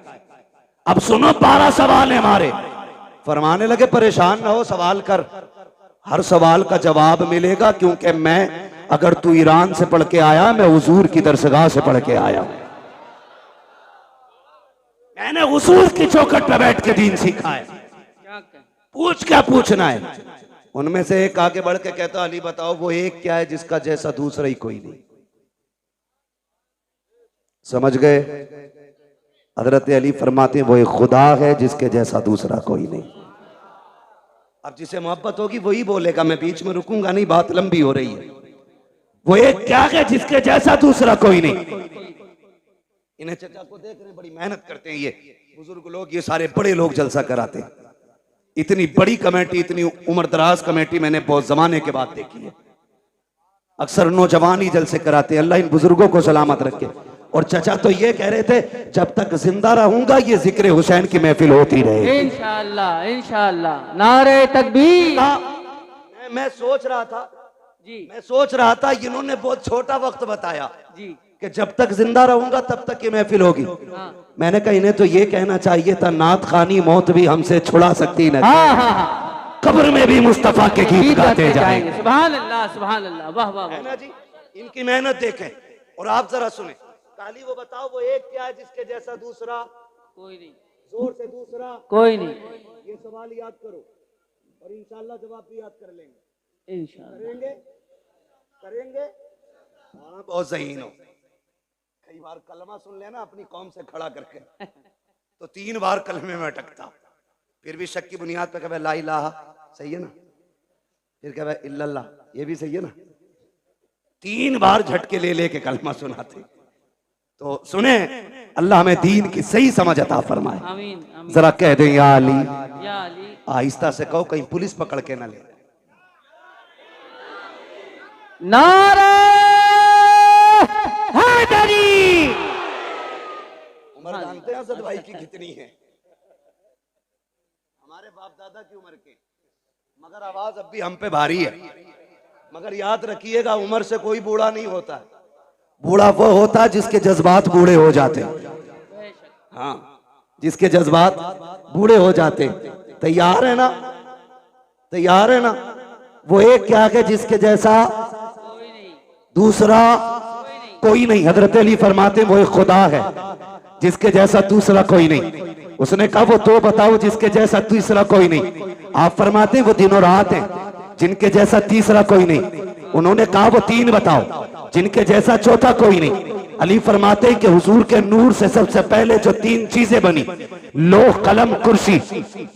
अब सुनो 12 सवाल है हमारे। फरमाने लगे परेशान ना हो, सवाल कर, हर सवाल का जवाब मिलेगा, क्योंकि मैं, अगर तू ईरान से पढ़ के आया, मैं हुजूर की दरसगाह से पढ़ के आया हूं, मैंने हुजूर की चौखट पे बैठ के दीन सीखा है। पूछ क्या पूछना है? उनमें से एक आगे बढ़ के कहता अली बताओ वो एक क्या है जिसका जैसा दूसरा ही कोई नहीं। समझ गए? हजरत अली फरमाते हैं वो एक खुदा है जिसके जैसा दूसरा कोई नहीं। अब जिसे मोहब्बत होगी वही बोलेगा, मैं बीच में रुकूंगा नहीं, बात लंबी हो रही है। वो एक क्या है जिसके जैसा दूसरा कोई नहीं। इन्हें चचा को देख रहे, बड़ी मेहनत करते हैं ये बुजुर्ग लोग, ये सारे बड़े लोग जलसा कराते हैं। इतनी बड़ी कमेटी, इतनी उम्रदराज कमेटी मैंने बहुत जमाने के बाद देखी है। अक्सर नौजवान ही जलसे कराते हैं। अल्लाह इन बुजुर्गों को सलामत रखे। और चचा तो ये कह रहे थे जब तक जिंदा रहूंगा ये जिक्र हुसैन की महफिल होती रहे, इंशाअल्लाह इंशाअल्लाह। नारे तकबीर। मैं सोच रहा था जी, मैं सोच रहा था इन्होंने बहुत छोटा वक्त बताया जी कि जब तक जिंदा रहूंगा तब तक ये महफिल होगी। हाँ मैंने कहा इन्हें तो ये कहना चाहिए था नात खानी मौत भी हमसे छुड़ा सकती न, हाँ हाँ, कब्र में भी मुस्तफा के गीत गाते जाएंगे। सुभान अल्लाह सुभान अल्लाह, वाह वाह वाह। है ना जी, इनकी मेहनत देखें। और आप जरा सुने, काली वो बताओ वो एक क्या है जिसके जैसा दूसरा कोई नहीं, जोर से दूसरा कोई नहीं। ये सवाल याद करो और इंशाल्लाह जवाब भी याद कर लेंगे। इंशाअल्लाह करेंगे करेंगे। हाँ बहुत ज़हीन हो। कई बार कलमा सुन लेना अपनी कौम से खड़ा करके तो 3 बार कलमे में अटकता, फिर भी शक की बुनियाद पे कहे ला इलाहा, सही है ना, फिर कहे इल्लल्लाह, ये भी सही है ना। 3 बार झटके ले लेके कलमा सुनाते। तो सुने, अल्लाह हमें दीन की सही समझ अता फरमाए। आमीन आमीन। जरा कह दें या अली, या अली। आहिस्ता से कहो कहीं पुलिस पकड़ के ना ले। नारा हैदरी। उम्र जानते हैं असद भाई की कितनी है? हमारे बाप दादा की उम्र के, मगर आवाज अब भी हम पे भारी है। मगर याद रखिएगा उम्र से कोई बूढ़ा नहीं होता है, बूढ़ा वो होता है जिसके जज्बात बूढ़े हो जाते हैं। हाँ, जिसके जज्बात बूढ़े हो जाते। तैयार है ना? तैयार है ना? वो एक क्या है जिसके जैसा दूसरा कोई नहीं। हजरत अली फरमाते वो एक खुदा है जिसके जैसा दूसरा कोई नहीं। उसने कहा वो तो बताओ जिसके जैसा तीसरा कोई नहीं। आप फरमाते वो दिन और रात है जिनके जैसा तीसरा कोई नहीं। उन्होंने कहा वो 3 बताओ जिनके जैसा चौथा कोई नहीं। अली फरमाते हैं कि हुजूर के नूर से सबसे पहले जो 3 चीजें बनी, लोह कलम कुर्सी,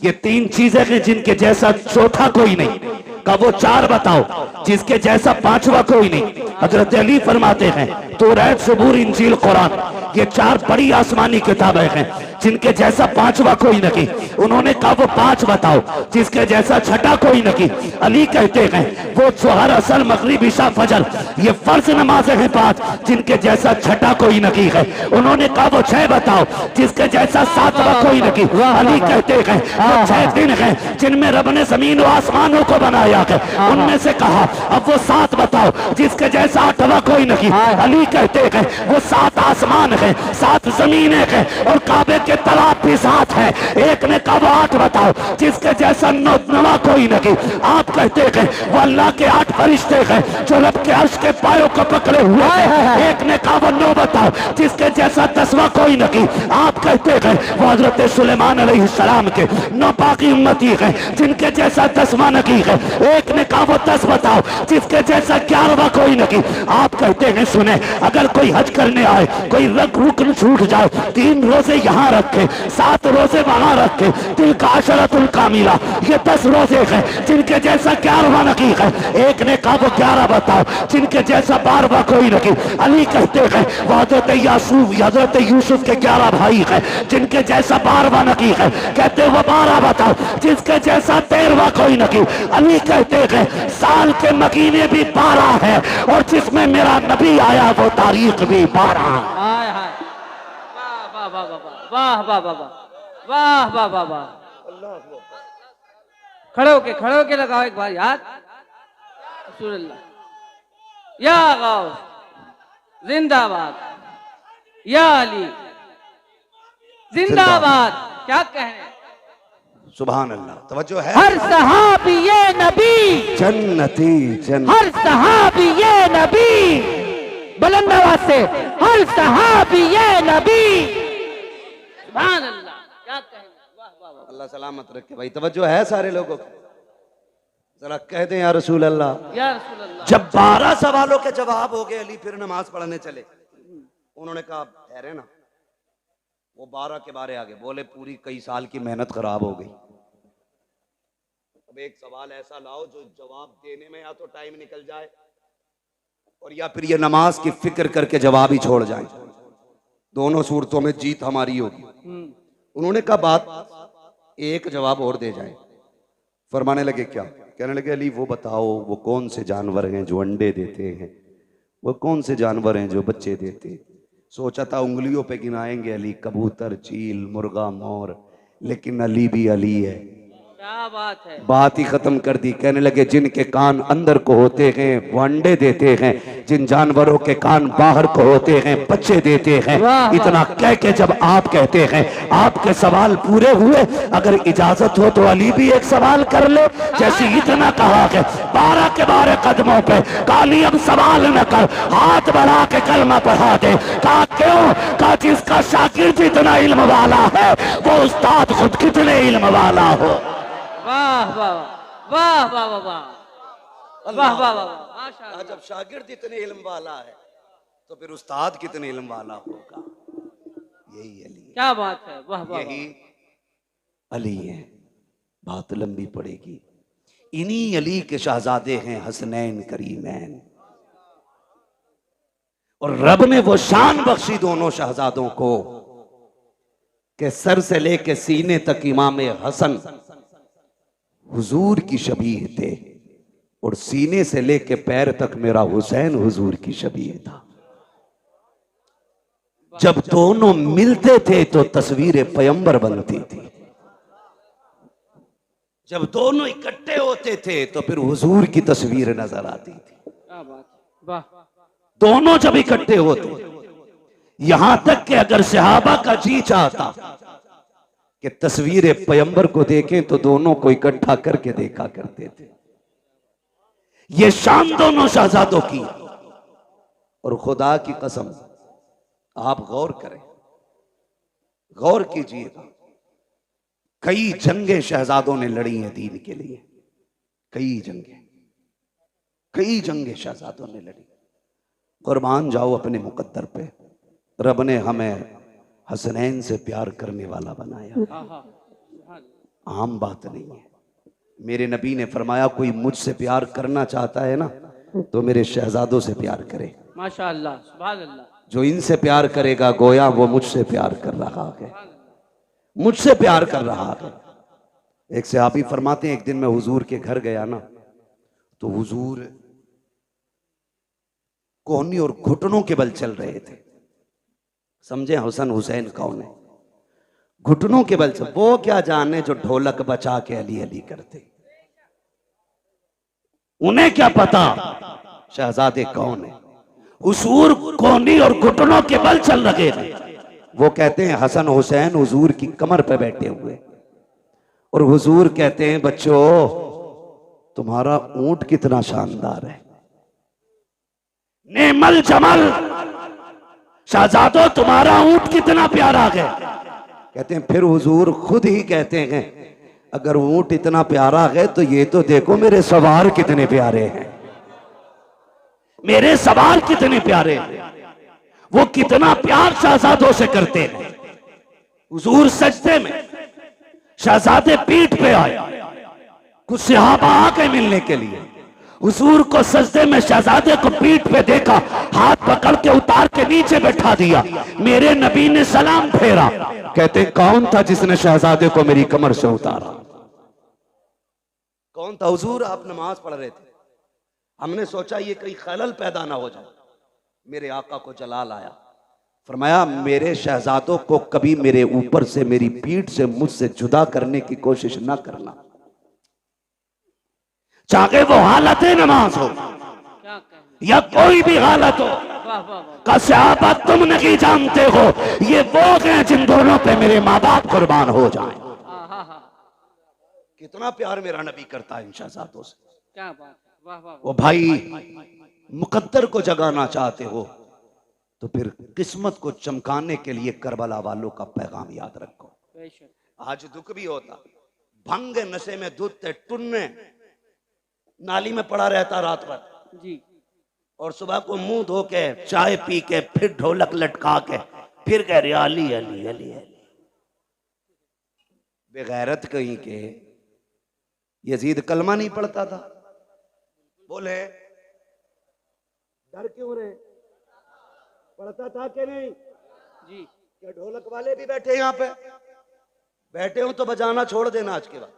ये 3 चीजें हैं जिनके जैसा चौथा कोई नहीं। का वो 4 बताओ जिसके जैसा 5वां कोई नहीं। हजरत अली फरमाते हैं तौरात, ज़बूर, इंजील, कुरान, ये 4 बड़ी आसमानी किताबें हैं जिनके जैसा पांचवा कोई नहीं। उन्होंने कहा वो पांच बताओ जिसके जैसा छठा कोई नहीं। अली कहते हैं वो जोहर असल मगरिब इशा फजर ये फर्ज नमाजें हैं पांच, जिनके जैसा छठा कोई नहीं है। उन्होंने कहा वो छह बताओ जिसके जैसा सातवां कोई नहीं। अली कहते हैं वो छह दिन हैं जिनमें रब ने जमीन और आसमानों को बनाया है। उनमें से कहा अब वो सात बताओ जिसके जैसा आठवां कोई नहीं। अली कहते हैं वो सात आसमान है, सात जमीनें हैं और काबे के तालाब भी साथ है। एक ने कहा वो आठ बताओ जिसके जैसा नवा कोई नहीं। आप कहते हैं वो अल्लाह के आठ फरिश्ते हैं जो रब के अर्श के पायों को पकड़े हुए हैं। एक ने कहा वो नौ बताओ जिसके जैसा दसवां कोई नहीं। आप कहते हैं वो हजरत सुलेमान अलैहिस्सलाम के नौ बाकी उम्मती हैं जिनके जैसा दसवां नहीं है। एक ने कहा वो 10 बताओ जिसके जैसा 11वां कोई नहीं। आप कहते हैं सुने अगर कोई हज करने आए, कोई रुकन छूट जाए, 3 रोजे यहाँ रखे, 7 रोजे वहां रखे, दिल का अशरतुल कामिला, ये 10 रोजे हैं जिनके जैसा 11वां नहीं है। एक ने कहा वो 11 बताओ जिनके जैसा 12वां कोई नहीं। अली कहते हैं वो हजरत यूसुफ के 11 भाई हैं जिनके जैसा 12वां नहीं है। कहते वो 12 बताओ जिसके जैसा 13वां कोई नहीं। अली कहते हैं साल के महीने भी 12 है और जिसमें मेरा नबी आया वो तारीख भी 12। वाह वाह वाह वाह वाह वाह वाह वाह वाह। खड़े होके लगाओ एक बार यार। या गौस जिंदाबाद, या अली जिंदाबाद। क्या कहने, सुभान अल्लाह। तवज्जो है। हर सहाबी ये नबी जन्नती जन्नत, हर सहाबी ये नबी, बुलंद आवाज से हर सहाबी ये नबी। सुभान अल्लाह। क्या कहने, वाह वाह वाह। अल्लाह सलामत रखे भाई। तवज्जो है सारे लोगों को, जरा कह दें या रसूल अल्लाह। या रसूल अल्लाह। जब 12 सवालों के जवाब हो गए अली फिर नमाज पढ़ने चले। उन्होंने कहा ठहरे ना, वो 12 के बारे आगे बोले पूरी कई साल की मेहनत खराब हो गई। अब एक सवाल ऐसा लाओ जो जवाब देने में या तो टाइम निकल जाए और या फिर ये नमाज की फिक्र करके जवाब ही छोड़ जाए। दोनों सूरतों में जीत हमारी होगी। उन्होंने कहा बात एक जवाब और दे जाए। फरमाने लगे क्या? कहने लगे अली वो बताओ वो कौन से जानवर हैं जो अंडे देते हैं, वो कौन से जानवर हैं जो बच्चे देते हैं। सोचा था उंगलियों पे गिनाएंगे अली, कबूतर, चील, मुर्गा, मोर, लेकिन अली भी अली है। क्या बात है। बात ही खत्म कर दी। कहने लगे जिनके कान अंदर को होते हैं वो अंडे देते हैं, जिन जानवरों के कान बाहर को होते हैं बच्चे देते हैं। इतना कह के जब आप कहते हैं आपके सवाल पूरे हुए, अगर इजाजत हो तो अली भी एक सवाल कर ले। जैसे इतना कहा है 12 के 12 कदमों पे काली अब सवाल न कर, हाथ बढ़ा के कलमा पढ़ा दे। कहा क्यों? कहा जिसका शागिर्द इतना इल्म वाला है वो उस्ताद खुद कितने इल्म वाला हो। वाह वाह वाह वाह वाह वाह वाह वाह वाह माशाअल्लाह। जब शागिर्द इतने इल्म वाला है तो फिर उस्ताद कितने इल्म वाला होगा। यही अली, क्या बात है। वाह वाह, यही अली है। बात लंबी पड़ेगी। इन्हीं अली के शहजादे हैं हसनैन करीमैन, और रब ने वो शान बख्शी दोनों शहजादों को कि सर से लेके सीने तक इमाम हसन हुजूर की शबीह थे और सीने से लेके पैर तक मेरा हुसैन हुजूर की शबीह था। जब दोनों मिलते थे तो तस्वीर पैगंबर बनती थी, जब दोनों इकट्ठे होते थे तो फिर हुजूर की तस्वीर नजर आती थी। क्या बात, वाह। दोनों जब इकट्ठे होते, यहां तक कि अगर सहाबा का जी चाहता कि तस्वीर पैगंबर को देखें तो दोनों को इकट्ठा करके देखा करते थे। ये शान दोनों शहजादों की। और खुदा की कसम आप गौर करें, गौर कीजिएगा, कई जंगें शहजादों ने लड़ी हैं दीन के लिए। कई जंगें शहजादों ने लड़ी। कुर्बान जाओ अपने मुकद्दर पे। रब ने हमें हसनैन से प्यार करने वाला बनाया। आम बात नहीं है। मेरे नबी ने फरमाया कोई मुझसे प्यार करना चाहता है ना तो मेरे शहजादों से प्यार करे। माशाअल्लाह, सुभान अल्लाह। जो इनसे प्यार करेगा गोया वो मुझसे प्यार कर रहा है। मुझसे प्यार कर रहा है। एक सहाबी फरमाते हैं, एक दिन मैं हुजूर के घर गया ना, तो हुजूर कोहनी और घुटनों के बल चल रहे थे। समझे हसन हुसैन कौन है? घुटनों के बल से। वो क्या जाने जो ढोलक बचा के अली अली करते, उन्हें क्या पता शहजादे कौन है। हुजूर कोहनी और घुटनों के बल चल रहे थे। वो कहते हैं हसन हुसैन हुजूर की कमर पे बैठे हुए, और हुजूर कहते हैं बच्चों तुम्हारा ऊंट कितना शानदार है, नेमल जमल, शहजादो तुम्हारा ऊंट कितना प्यारा है। कहते हैं फिर हुजूर खुद ही कहते हैं अगर ऊंट इतना प्यारा है तो ये तो देखो मेरे सवार कितने प्यारे हैं, मेरे सवार कितने प्यारे हैं। वो कितना प्यार शहजादों से करते हैं। हुजूर सजदे में, शहजादे पीठ पे आए, कुछ सहाबा आ गए मिलने के लिए। हुजूर को सजदे में शहजादे को पीठ पे देखा, हाथ पकड़ के उतार के नीचे बैठा दिया। मेरे नबी ने सलाम फेरा। कहते हैं कौन था जिसने शहजादे को मेरी कमर से उतारा? कौन था? हुजूर आप नमाज पढ़ रहे थे, हमने सोचा ये कहीं खलल पैदा ना हो जाए। मेरे आका को जलाल आया, फरमाया मेरे शहजादों को कभी मेरे ऊपर से, मेरी पीठ से, मुझसे जुदा करने की कोशिश ना करना, चाहे वो हालत नमाज हो या कोई भी हालत हो। का सहाबा तुम नहीं जानते हो ये वो हैं जिन दोनों पे मेरे माँ बाप कुर्बान हो जाएं। कितना प्यार मेरा नबी करता है इन शहजादों से। क्या बात, वाह वाह। वो भाई मुकद्दर को जगाना चाहते हो तो फिर किस्मत को चमकाने के लिए करबला वालों का पैगाम याद रखो। आज दुख भी होता, भंग नशे में दूध टुन्ने नाली में पड़ा रहता रात भर जी, और सुबह को मुंह धो के चाय पी के फिर ढोलक लटका के फिर कह रहे अली अली अली अली। बेगैरत कहीं के। यजीद कलमा नहीं पढ़ता था, बोले डर क्यों रहे? पढ़ता था कि नहीं जी? क्या ढोलक वाले भी बैठे यहाँ पे? बैठे हो तो बजाना छोड़ देना आज के बाद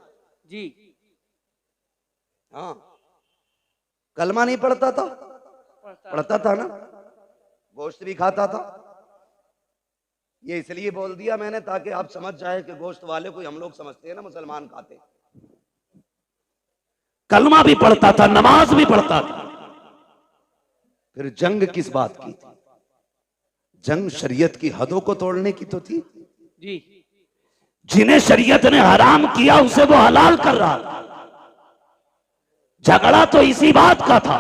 जी। हाँ, कलमा नहीं पढ़ता था? पढ़ता था ना, गोश्त भी खाता था। ये इसलिए बोल दिया मैंने ताकि आप समझ जाए कि गोश्त वाले को हम लोग समझते हैं ना मुसलमान खाते। कलमा भी पढ़ता था, नमाज भी पढ़ता था। फिर जंग किस बात की थी? जंग शरीयत की हदों को तोड़ने की तो थी जी। जिन्हें शरीयत ने हराम किया उसे वो हलाल कर रहा था। झगड़ा तो इसी बात का था।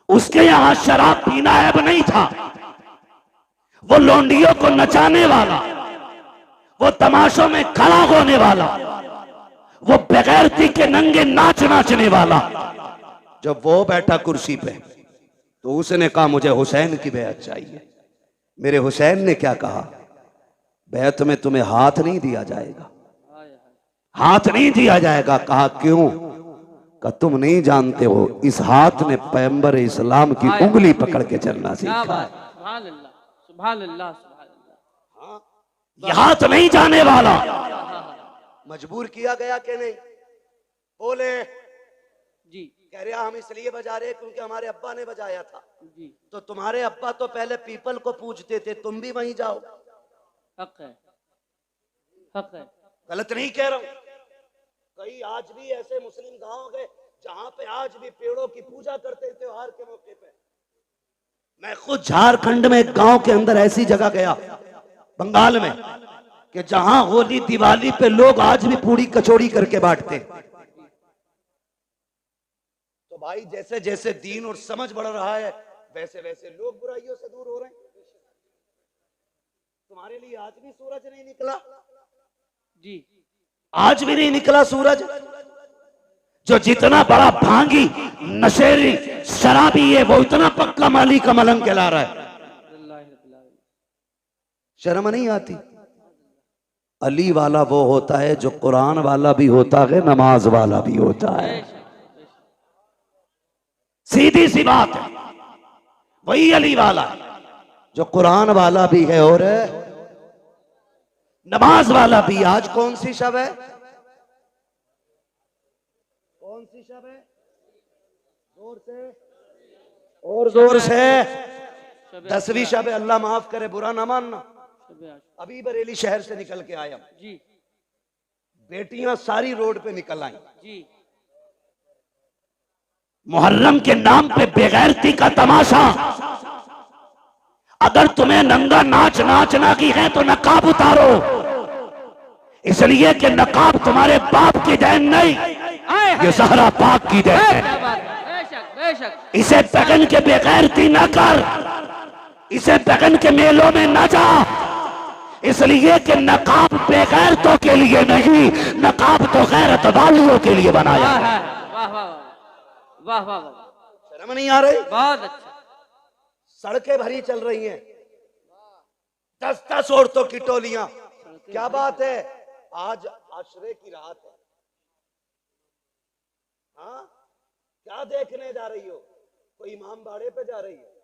उसके यहां शराब पीना ऐब नहीं था। वो लोंडियों को नचाने वाला, वो तमाशों में खड़ा होने वाला, वो बेगैरती के नंगे नाच नाचने वाला, जब वो बैठा कुर्सी पे तो उसने कहा मुझे हुसैन की बैत चाहिए। मेरे हुसैन ने क्या कहा? बैत में तुम्हें हाथ नहीं दिया जाएगा, हाथ नहीं दिया जाएगा। कहा क्यों? का तुम नहीं जानते हो इस हाथ ने पैगंबर इस्लाम की उंगली पकड़ के चलना सीखा। सुभान अल्लाह, सुभान अल्लाह, सुभान अल्लाह। ये हाथ नहीं जाने वाला। मजबूर किया गया कि नहीं? बोले जी। कह रहा हम इसलिए बजा रहे क्योंकि हमारे अब्बा ने बजाया था जी। तो तुम्हारे अब्बा तो पहले पीपल को पूजते थे, तुम भी वहीं जाओ। हक है, हक है, गलत नहीं कह रहा हूं। कई आज भी ऐसे मुस्लिम गांव गए जहां पे आज भी पेड़ों की पूजा करते त्योहार के मौके पे। मैं खुद झारखंड में एक गांव के अंदर ऐसी जगह गया बंगाल में कि जहां होली दिवाली पे लोग आज भी पूरी कचौड़ी करके बांटते। तो भाई जैसे जैसे दीन और समझ बढ़ रहा है वैसे वैसे लोग बुराइयों से दूर हो रहे हैं। तुम्हारे लिए आज भी सूरज नहीं निकला जी, आज भी नहीं निकला सूरज। जो जितना बड़ा भांगी नशेरी शराबी है वो इतना पक्का माली का मलंग कहला रहा है। शर्म नहीं आती? अली वाला वो होता है जो कुरान वाला भी होता है, नमाज वाला भी होता है। सीधी सी बात है, वही अली वाला है जो कुरान वाला भी है और नमाज वाला भी। आज कौन सी शब है? कौन सी शब है? जोर से और जोर से। 10वीं शब है। अल्लाह माफ करे, बुरा ना मानना। अभी बरेली शहर से निकल के आया जी। बेटियां सारी रोड पे निकल आई जी। मुहर्रम के नाम पे बेगैरती का तमाशा। अगर तुम्हें नंगा नाच नाचना की है तो नकाब उतारो, इसलिए कि नकाब तुम्हारे बाप की देन नहीं, ये ज़हरा पाक की देन है। इसे पगन के बेगैरती न कर, इसे पगन के मेलों में न जा, इसलिए कि नकाब बेगैरतों के लिए नहीं, नकाब तो गैरत वालियों के लिए बनाया है। वाह वाह वाह वाह, शर्म नहीं आ रही? बहुत अच्छा। सड़कें भरी चल रही हैं, 10-10 औरतों की टोलियां। क्या बात है? आज आशरे की रात है। हाँ, क्या देखने जा रही हो? कोई इमाम बाड़े पे जा रही है,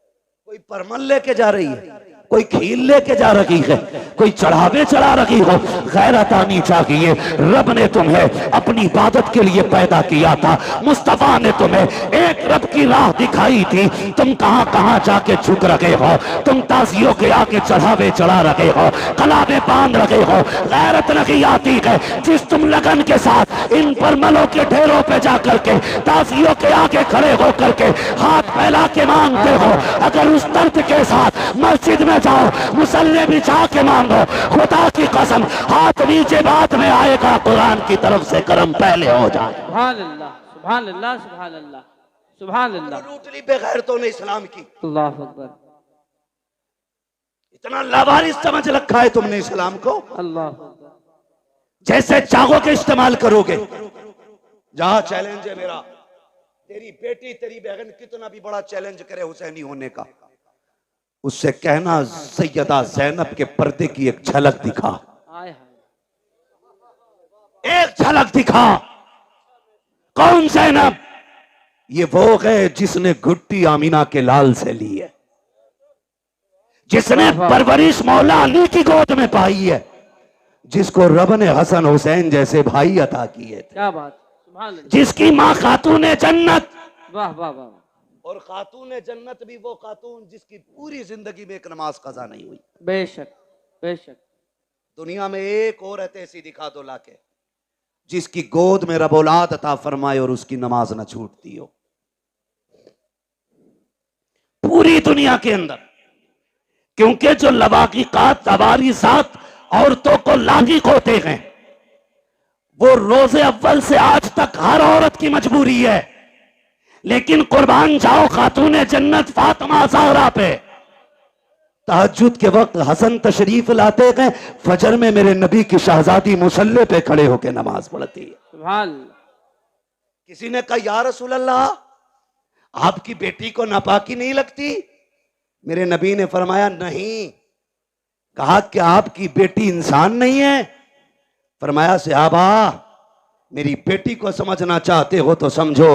कोई परमल लेके जा रही है, कोई खील लेके जा रही है, कोई चढ़ावे चढ़ा रही हो। गैरत आनी चाहिए। रब ने तुम्हें अपनी इबादत के लिए पैदा किया था। मुस्तफा ने तुम्हें एक रब की राह दिखाई थी। तुम कहां कहां जाके झुक रहे हो, तुम ताजियों के आगे चढ़ावे चढ़ा रहे हो, कलावे बांध रहे हो। गैरत नहीं आती है जिस तुम लगन के साथ इन परमलों के ढेरों पे जाकर के ताजियों के आगे खड़े होकर के हाथ फैला के मांगते हो। अगर उस दर्द के साथ मस्जिद में जाओ, मुसल्ले बिछा के मांगो, खुदा की कसम हाथ नीचे बाद में आएगा, कुरान की तरफ से करम पहले हो जाए। सुभान अल्लाह सुभान अल्लाह सुभान अल्लाह सुभान अल्लाह। लूटली बेगैरतों ने इस्लाम की। अल्लाह अकबर। इतना लावारिस समझ रखा है तुमने इस्लाम को। अल्लाह अकबर। जैसे चाहोगे इस्तेमाल करोगे। जहां चैलेंज है मेरा, तेरी बेटी तेरी बहन कितना भी बड़ा चैलेंज करे हुसैनी होने का, उससे कहना सैयदा ज़ैनब के पर्दे की एक झलक दिखा, एक झलक दिखा। कौन ज़ैनब? ये वो है जिसने घुट्टी आमीना के लाल से ली है, जिसने परवरिश मौला अली की गोद में पाई है, जिसको रब ने हसन हुसैन जैसे भाई अता किए थे। क्या बात, जिसकी माँ खातून जन्नत। वाह वाह वाह। और खातून जन्नत भी वो खातून जिसकी पूरी जिंदगी में एक नमाज कज़ा नहीं हुई। बेशक बेशक। दुनिया में एक औरत ऐसी दिखा दो लाके जिसकी गोद में रब औलाद अता फरमाए और उसकी नमाज न छूटती हो, पूरी दुनिया के अंदर। क्योंकि जो लवाकिकात तवारीसात औरतों को लागिक होते हैं, वो रोजे अव्वल से आज तक हर औरत की मजबूरी है। लेकिन कुर्बान जाओ खातून जन्नत फातिमा ज़हरा पे। तहज्जुद के वक्त हसन तशरीफ लाते हैं, फजर में मेरे नबी की शहजादी मुसल्ले पे खड़े होकर नमाज पढ़ती है। सुभान। किसी ने कहा या रसूल अल्लाह, आपकी बेटी को नापाकी नहीं लगती? मेरे नबी ने फरमाया नहीं। कहा कि आपकी बेटी इंसान नहीं है? फरमाया सहाबा, मेरी बेटी को समझना चाहते हो तो समझो,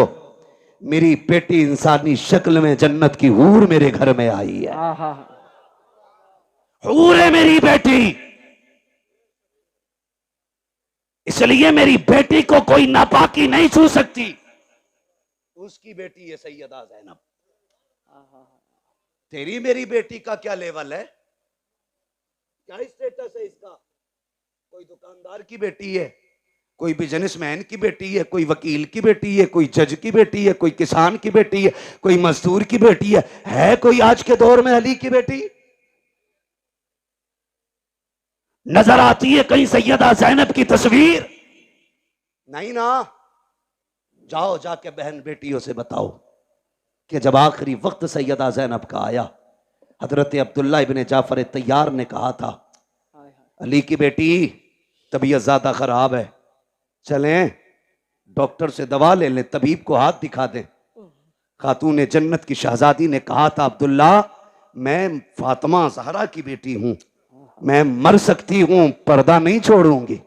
मेरी बेटी इंसानी शक्ल में जन्नत की हूर मेरे घर में आई है। हूर है मेरी बेटी, इसलिए मेरी बेटी को कोई नापाकी नहीं छू सकती। उसकी बेटी है सैयदा ज़ैनब। तेरी मेरी बेटी का क्या लेवल है, क्या स्टेटस है इसका? कोई दुकानदार की बेटी है, कोई बिजनेसमैन की बेटी है, कोई वकील की बेटी है, कोई जज की बेटी है, कोई किसान की बेटी है, कोई मजदूर की बेटी है कोई आज के दौर में अली की बेटी? नजर आती है कहीं सैयदा ज़ैनब की तस्वीर? नहीं ना। जाओ जाके बहन बेटियों से बताओ कि जब आखिरी वक्त सैयदा ज़ैनब का आया, हजरत अब्दुल्ला इब्ने जाफर तैयार ने कहा था, अली की बेटी तबीयत ज्यादा खराब है, चलें डॉक्टर से दवा ले लें, तबीब को हाथ दिखा दें। खातून जन्नत की शहजादी ने कहा था, अब्दुल्ला मैं फातिमा ज़हरा की बेटी हूं, मैं मर सकती हूं, पर्दा नहीं छोड़ूंगी।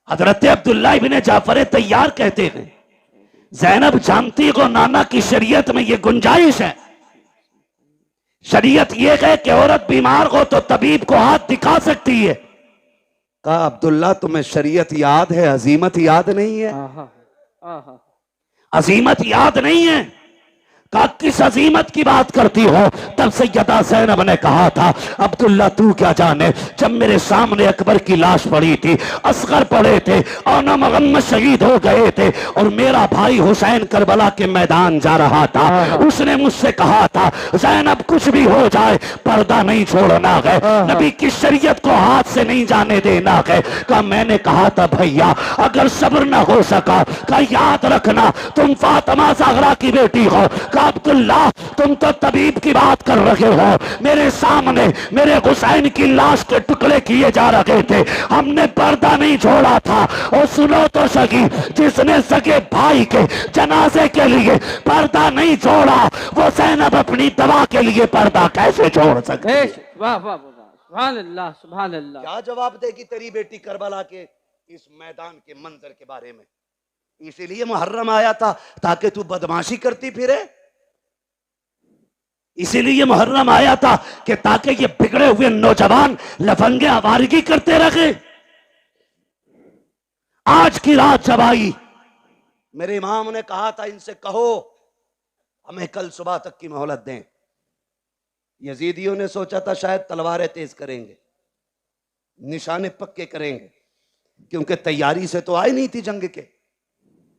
हजरत अब्दुल्ला इब्ने जाफर तैयार कहते हैं, ज़ैनब जानती हो नाना की शरीयत में ये गुंजाइश है। शरीयत ये है कि औरत बीमार हो तो तबीब को हाथ दिखा सकती है, कहा अब्दुल्ला तुम्हें शरीयत याद है, अजीमत याद नहीं है? आहा, आहा। अजीमत याद नहीं है? कहा किस अजीमत की बात करती हो? तब सैयदा ज़ैनब ने कहा था अब्दुल्ला तू क्या जाने, जब मेरे सामने अकबर की लाश पड़ी थी, असगर पड़े थे और मोहम्मद शहीद हो गए थे और मेरा भाई हुसैन करबला के मैदान जा रहा था, उसने मुझसे कहा था ज़ैनब कुछ भी हो जाए पर्दा नहीं छोड़ना है, नबी की शरीयत को हाथ से नहीं जाने देना है। कहा मैंने कहा था भैया अगर सब्र न हो सका, कहा याद रखना तुम फातिमा ज़हरा की बेटी हो। अब्दुल्ला तुम तो तबीब की बात कर रहे हो, मेरे सामने मेरे हुसैन की लाश के टुकड़े किए जा रहे थे, हमने पर्दा नहीं छोड़ा था। और सुनो तो सही, जिसने सगे भाई के जनाजे के लिए पर्दा नहीं छोड़ा, वो ज़ैनब अपनी दवा के लिए पर्दा कैसे छोड़ सकती? वाह वाह सुभान अल्लाह सुभान अल्लाह। क्या जवाब देगी तेरी बेटी करबला के इस मैदान के मंजर के बारे में? इसीलिए मुहर्रम आया था ताकि तू बदमाशी करती फिरे, इसीलिए मुहर्रम आया था कि ताकि ये बिगड़े हुए नौजवान लफंगे आवारगी करते रहे। आज की रात जब आई, मेरे इमाम ने कहा था इनसे कहो हमें कल सुबह तक की मोहलत दें। यजीदियों ने सोचा था शायद तलवारें तेज करेंगे, निशाने पक्के करेंगे, क्योंकि तैयारी से तो आई नहीं थी जंग के।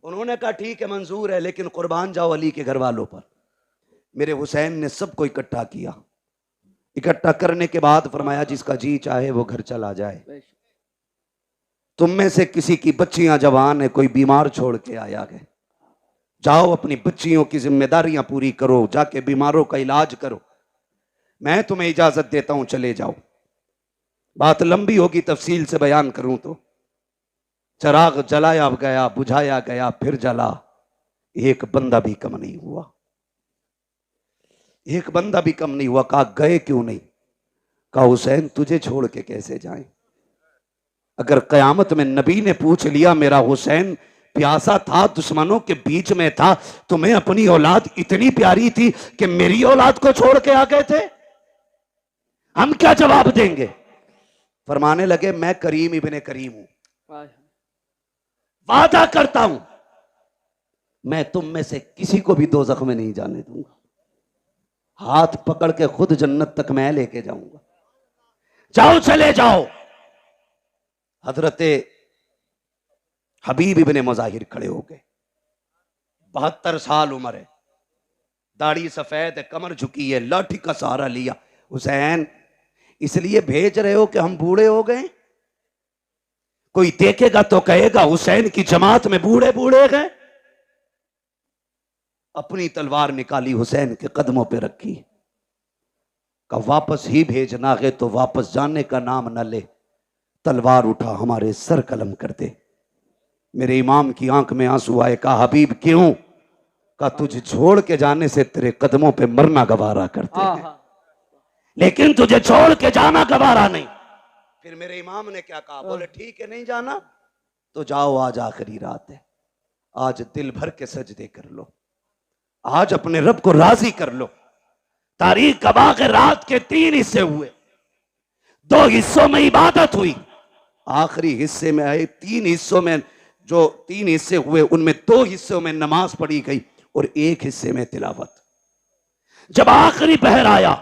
उन्होंने कहा ठीक है मंजूर है, लेकिन कुर्बान जाओ अली के घर वालों पर। मेरे हुसैन ने सबको इकट्ठा किया, इकट्ठा करने के बाद फरमाया जिसका जी चाहे वो घर चला जाए, तुम में से किसी की बच्चियां जवान है, कोई बीमार छोड़ के आया है, जाओ अपनी बच्चियों की जिम्मेदारियां पूरी करो, जाके बीमारों का इलाज करो, मैं तुम्हें इजाजत देता हूं चले जाओ। बात लंबी होगी, तफसील से बयान करूं तो चराग जलाया गया, बुझाया गया, फिर जला, एक बंदा भी कम नहीं हुआ, एक बंदा भी कम नहीं हुआ। कहा गए क्यों नहीं? कहा हुसैन तुझे छोड़ के कैसे जाएं? अगर कयामत में नबी ने पूछ लिया मेरा हुसैन प्यासा था, दुश्मनों के बीच में था, तुम्हें अपनी औलाद इतनी प्यारी थी कि मेरी औलाद को छोड़ के आ गए थे, हम क्या जवाब देंगे? फरमाने लगे मैं करीम इब्ने करीम हूं, वादा करता हूं मैं तुम में से किसी को भी दोज़ख में नहीं जाने दूंगा, हाथ पकड़ के खुद जन्नत तक मैं लेके जाऊंगा, जाओ चले जाओ। हजरते हबीब इब्ने मुज़ाहिर खड़े हो गए, 72 साल उम्र है, दाढ़ी सफेद है, कमर झुकी है, लाठी का सहारा लिया। हुसैन इसलिए भेज रहे हो कि हम बूढ़े हो गए? कोई देखेगा तो कहेगा हुसैन की जमात में बूढ़े बूढ़े गए। अपनी तलवार निकाली, हुसैन के कदमों पे रखी, का वापस ही भेजना है तो वापस जाने का नाम न ले, तलवार उठा हमारे सर कलम कर दे। मेरे इमाम की आंख में आंसू आए। कहा हबीब क्यों? का तुझे छोड़ के जाने से तेरे कदमों पे मरना गवारा करते हैं, लेकिन तुझे छोड़ के जाना गवारा नहीं। फिर मेरे इमाम ने क्या कहा? बोले ठीक है नहीं जाना तो जाओ, आज आखिरी रात है, आज दिल भर के सजदे कर लो, आज अपने रब को राजी कर लो। तारीख गवाह के रात के 3 हिस्से हुए, 2 हिस्सों में इबादत हुई, आखिरी हिस्से में आए 3 हिस्सों में, जो 3 हिस्से हुए उनमें 2 हिस्सों में नमाज पढ़ी गई और 1 हिस्से में तिलावत। जब आखिरी पहर आया,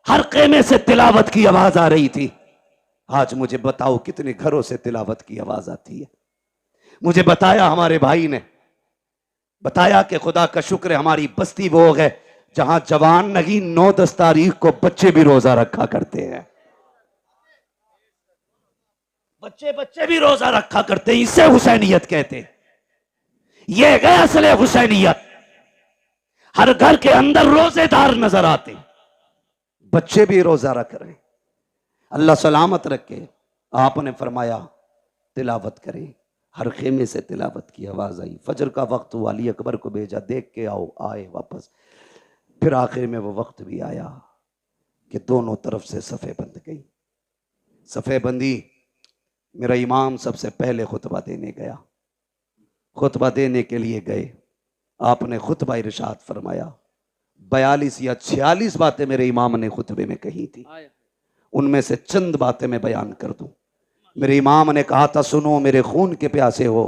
हर खेमे से तिलावत की आवाज आ रही थी। आज मुझे बताओ कितने घरों से तिलावत की आवाज आती है? मुझे बताया हमारे भाई ने, बताया कि खुदा का शुक्र है हमारी बस्ती वो है जहां जवान नहीं 9-10 तारीख को बच्चे भी रोजा रखा करते हैं, बच्चे भी रोजा रखा करते हैं। इसे हुसैनियत कहते हैं, ये है असले हुसैनियत। हर घर के अंदर रोजेदार नजर आते, बच्चे भी रोजा रख रहे हैं। अल्लाह सलामत रखे। आपने फरमाया तिलावत करें, हर खेमे से तिलावत की आवाज आई। फजर का वक्त हुआ, अली अकबर को भेजा, देख के आओ, आए वापस। फिर आखिर में वो वक्त भी आया कि दोनों तरफ से सफ़े बंध गई। सफ़े बंदी, मेरा इमाम सबसे पहले खुतबा देने गया। खुतबा देने के लिए गए, आपने खुतबा इरशाद फरमाया। 42 या 46 बातें मेरे इमाम ने खुतबे में कही थी, उनमें से चंद बातें मैं बयान कर दूं। मेरे इमाम ने कहा था, सुनो मेरे खून के प्यासे हो,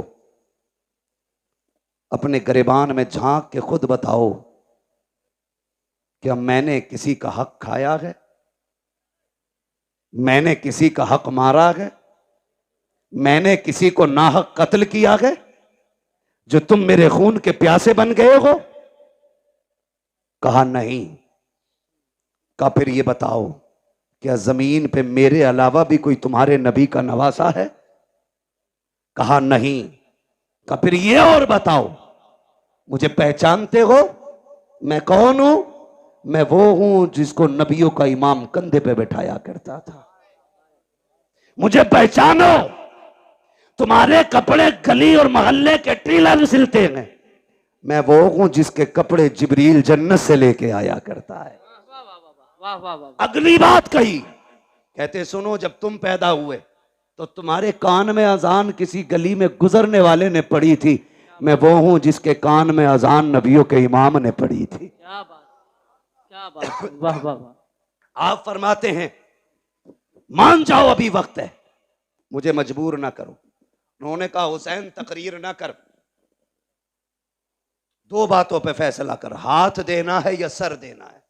अपने गिरबान में झांक के खुद बताओ, क्या मैंने किसी का हक खाया है? मैंने किसी का हक मारा है? मैंने किसी को नाहक कत्ल किया है जो तुम मेरे खून के प्यासे बन गए हो? कहा नहीं। कहा फिर ये बताओ, क्या जमीन पे मेरे अलावा भी कोई तुम्हारे नबी का नवासा है? कहा नहीं। कहा फिर ये और बताओ, मुझे पहचानते हो? मैं कौन हूं? मैं वो हूं जिसको नबियों का इमाम कंधे पे बैठाया करता था। मुझे पहचानो। तुम्हारे कपड़े गली और मोहल्ले के टीलर सिलते हैं, मैं वो हूं जिसके कपड़े जिब्रील जन्नत से लेके आया करता है। वाह वाह वाह। अगली बात कही, कहते सुनो, जब तुम पैदा हुए तो तुम्हारे कान में अजान किसी गली में गुजरने वाले ने पड़ी थी, मैं वो हूं जिसके कान में अजान नबियों के इमाम ने पड़ी थी। क्या बात, क्या बात, वाह वाह वाह। आप फरमाते हैं मान जाओ अभी वक्त है, मुझे मजबूर ना करो। उन्होंने कहा हुसैन तकरीर ना कर, दो बातों पे फैसला कर, हाथ देना है या सर देना है।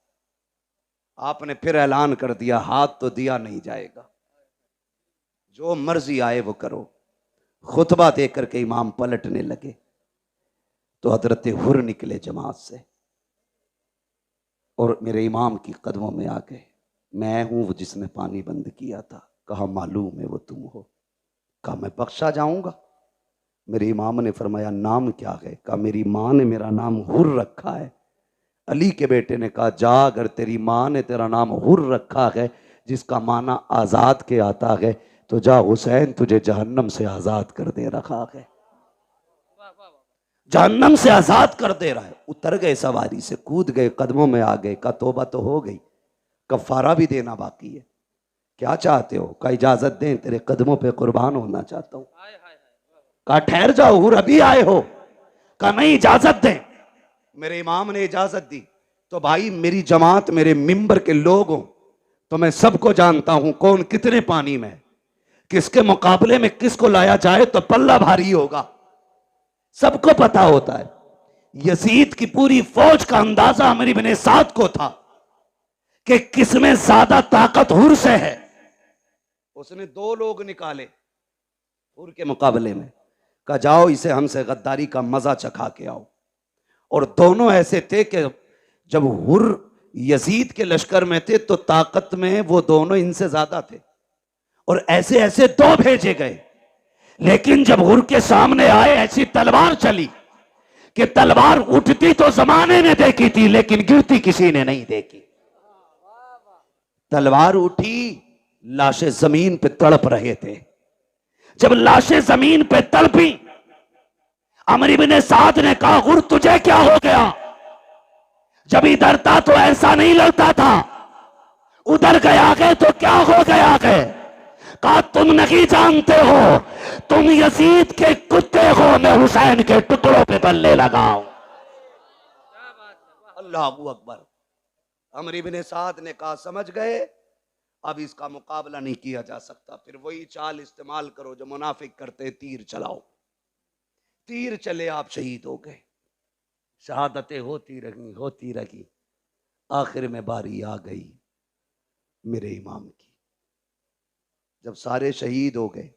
आपने फिर ऐलान कर दिया, हाथ तो दिया नहीं जाएगा, जो मर्जी आए वो करो। खुतबा देकर के इमाम पलटने लगे तो हजरत हुर निकले जमात से और मेरे इमाम की कदमों में आ गए। मैं हूं वो जिसने पानी बंद किया था। कहा मालूम है वो तुम हो। कहा मैं बख्शा जाऊंगा? मेरे इमाम ने फरमाया नाम क्या है? कहा मेरी माँ ने मेरा नाम हुर रखा है। अली के बेटे ने कहा जा, अगर तेरी माँ ने तेरा नाम हुर रखा है जिसका माना आजाद के आता है, तो जा हुसैन तुझे जहन्नम से आजाद कर दे रखा है। जहन्नम से आजाद कर दे रहा है। उतर गए सवारी से, कूद गए, कदमों में आ गए। का तौबा तो हो गई, कफारा भी देना बाकी है। क्या चाहते हो? का इजाजत दें, तेरे कदमों पे कुर्बान होना चाहता हूं। का ठहर जाओ, हुर अभी आए हो? का नहीं, इजाजत दें। मेरे इमाम ने इजाजत दी। तो भाई मेरी जमात, मेरे मिंबर के लोग हो तो मैं सबको जानता हूं कौन कितने पानी में, किसके मुकाबले में किसको लाया जाए तो पल्ला भारी होगा, सबको पता होता है। यजीद की पूरी फौज का अंदाजा अमर इब्न साद को था कि किसमें ज्यादा ताकत हुर से है। उसने दो लोग निकाले हुर के मुकाबले में, कहा जाओ इसे हमसे गद्दारी का मजा चखा के आओ। और दोनों ऐसे थे कि जब हुर यजीद के लश्कर में थे तो ताकत में वो दोनों इनसे ज्यादा थे, और ऐसे ऐसे दो भेजे गए। लेकिन जब हुर के सामने आए, ऐसी तलवार चली कि तलवार उठती तो जमाने ने देखी थी लेकिन गिरती किसी ने नहीं देखी। तलवार उठी, लाशें जमीन पे तड़प रहे थे। जब लाशें जमीन पे तड़पी, अमर इब्न साद ने कहा हुर तुझे क्या हो गया? जब इधर था तो ऐसा नहीं लगता था, उधर गया गए तो क्या हो गया गए? कहा तुम नहीं जानते हो, तुम यजीद के कुत्ते हो, मैं हुसैन के टुकड़ों पे बल्ले लगाऊं। अल्लाहू अकबर। अमर इब्न साद ने कहा समझ गए, अब इसका मुकाबला नहीं किया जा सकता। फिर वही चाल इस्तेमाल करो जो मुनाफिक करते, तीर चलाओ। तीर चले, आप शहीद हो गए। शहादतें होती रही। आखिर में बारी आ गई मेरे इमाम की। जब सारे शहीद हो गए,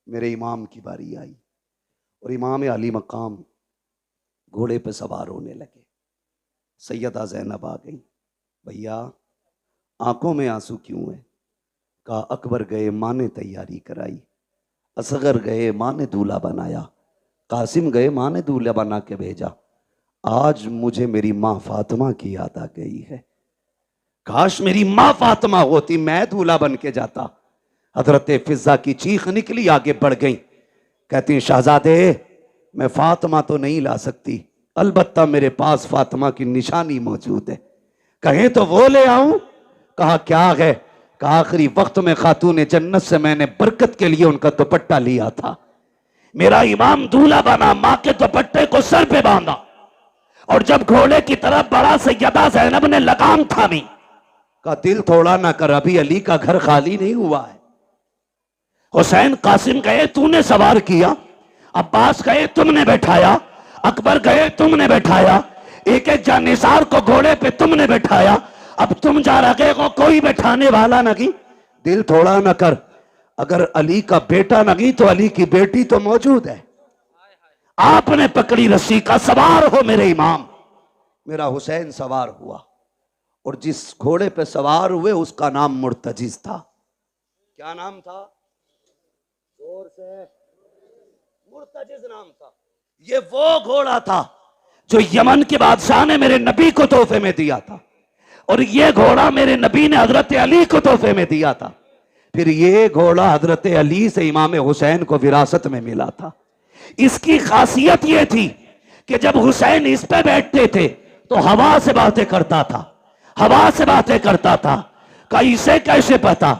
मेरे इमाम की बारी आई और इमाम अली मकाम घोड़े पे सवार होने लगे। सैयदा ज़ैनब आ गई। भैया आंखों में आंसू क्यों है? कहा अकबर गए, माँ ने तैयारी कराई। असगर गए, माँ ने दूल्हा बनाया। कासिम गए, माँ ने दूल्हा बना के भेजा। आज मुझे मेरी माँ फातिमा की याद आ गई है। काश मेरी माँ फातिमा होती, मैं दूल्हा बन के जाता। हजरत फिजा की चीख निकली, आगे बढ़ गई। कहती शहजादे मैं फातिमा तो नहीं ला सकती, अलबत्ता मेरे पास फातिमा की निशानी मौजूद है, कहें तो वो ले आऊं? कहा क्या है? कहा आखिरी वक्त में खातून जन्नत से मैंने बरकत के लिए उनका दुपट्टा लिया था। मेरा इमाम दूल्हा बना, माँ के दुपट्टे को सर पे बांधा और जब घोड़े की तरफ बढ़ा, सैयदा ज़ैनब ने लगाम थामी। कहा दिल थोड़ा ना कर, अभी अली का घर खाली नहीं हुआ है। हुसैन कासिम गए तूने सवार किया, अब्बास गए तुमने बैठाया, अकबर गए तुमने बैठाया, एक एक जानिसार को घोड़े पे तुमने बैठाया, अब तुम जा रहे हो, कोई बैठाने वाला नहीं। दिल थोड़ा न कर, अगर अली का बेटा नहीं तो अली की बेटी तो मौजूद है। आपने पकड़ी रस्सी का, सवार हो मेरे इमाम। मेरा हुसैन सवार हुआ और जिस घोड़े पे सवार हुए उसका नाम मुर्तजिज था। क्या नाम था? जोर से। मुर्तजिज नाम था। ये वो घोड़ा था जो यमन के बादशाह ने मेरे नबी को तोहफे में दिया था, और ये घोड़ा मेरे नबी ने हजरत अली को तोहफे में दिया था। फिर ये घोड़ा हजरत अली से इमाम हुसैन को विरासत में मिला था। इसकी खासियत यह थी कि जब हुसैन इस पे बैठते थे तो हवा से बातें करता था, हवा से बातें करता था। कहा इसे कैसे पता?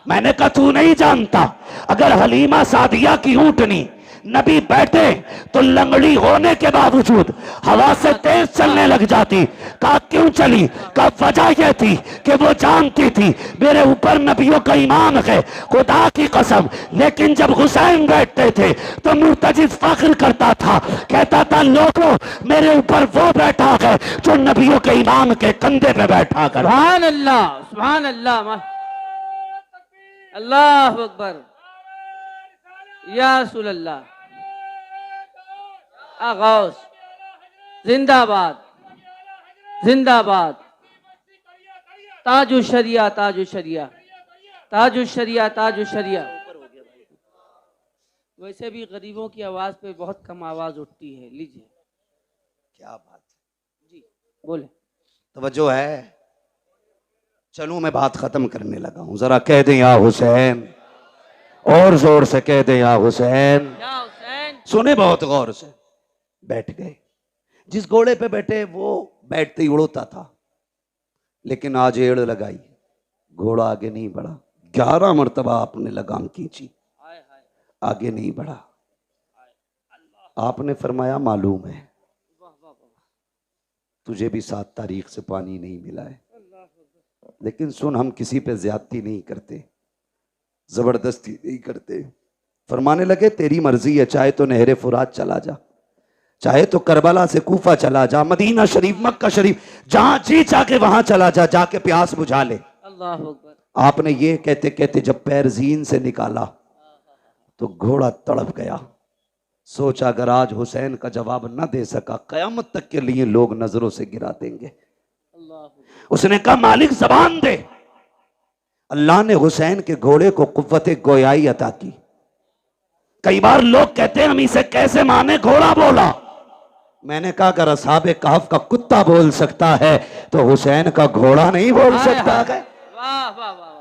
मैंने कहा तू नहीं जानता, अगर हलीमा सादिया की ऊंटनी नबी बैठे तो लंगड़ी होने के बावजूद हवा से तेज चलने लग जाती। कहा क्यों चली? कहा वजह यह थी कि वो जानती थी मेरे ऊपर नबियों का ईमान है, खुदा की कसम। लेकिन जब हुसैन बैठते थे तो मुर्तजिज फख्र करता था, कहता था लोगों मेरे ऊपर वो बैठा है जो नबियों के ईमान के कंधे पे बैठा कर। सुभान अल्लाह, सुभान अल्लाह, अल्लाह अकबर, या रसूल अल्लाह, आगौस जिंदाबाद, जिंदाबाद, ताजु शरिया, ताजु शरिया, ताजु शरिया, ताजु शरिया। वैसे भी गरीबों की आवाज पे बहुत कम आवाज उठती है। लीजिए। क्या बात है जी, बोले। तवज्जो है। चलूं मैं बात खत्म करने लगा हूं, जरा कह दें या हुसैन, और जोर से कह दें या हुसैन। या हुसैन। सुने बहुत गौर से। बैठ गए। जिस घोड़े पे बैठे वो बैठते ही उड़ता था, लेकिन आज एड़ लगाई, घोड़ा आगे नहीं बढ़ा। 11 मरतबा आपने लगाम खींची, आगे नहीं बढ़ा। आपने फरमाया मालूम है तुझे भी 7 तारीख से पानी नहीं मिला है, लेकिन सुन हम किसी पे ज्यादती नहीं करते, जबरदस्ती नहीं करते। फरमाने लगे तेरी मर्जी है, चाहे तो नहरे फुरात चला जा, चाहे तो करबला से कूफा चला जा, मदीना शरीफ, मक्का शरीफ, जहां जी जाके वहां चला जा, जाके प्यास बुझा ले। अल्लाह अकबर। आपने ये कहते कहते जब पैर जीन से निकाला तो घोड़ा तड़प गया। सोचा अगर आज हुसैन का जवाब न दे सका, कयामत तक के लिए लोग नजरों से गिरा देंगे। उसने कहा मालिक जबान दे। अल्लाह ने हुसैन के घोड़े को कुव्वत गोयाई अता की। कई बार लोग कहते हैं हम इसे कैसे माने, घोड़ा बोला। मैंने कहा अगर असहाबे कहफ का कुत्ता बोल सकता है तो हुसैन का घोड़ा नहीं बोल सकता है। वाह वाह वाह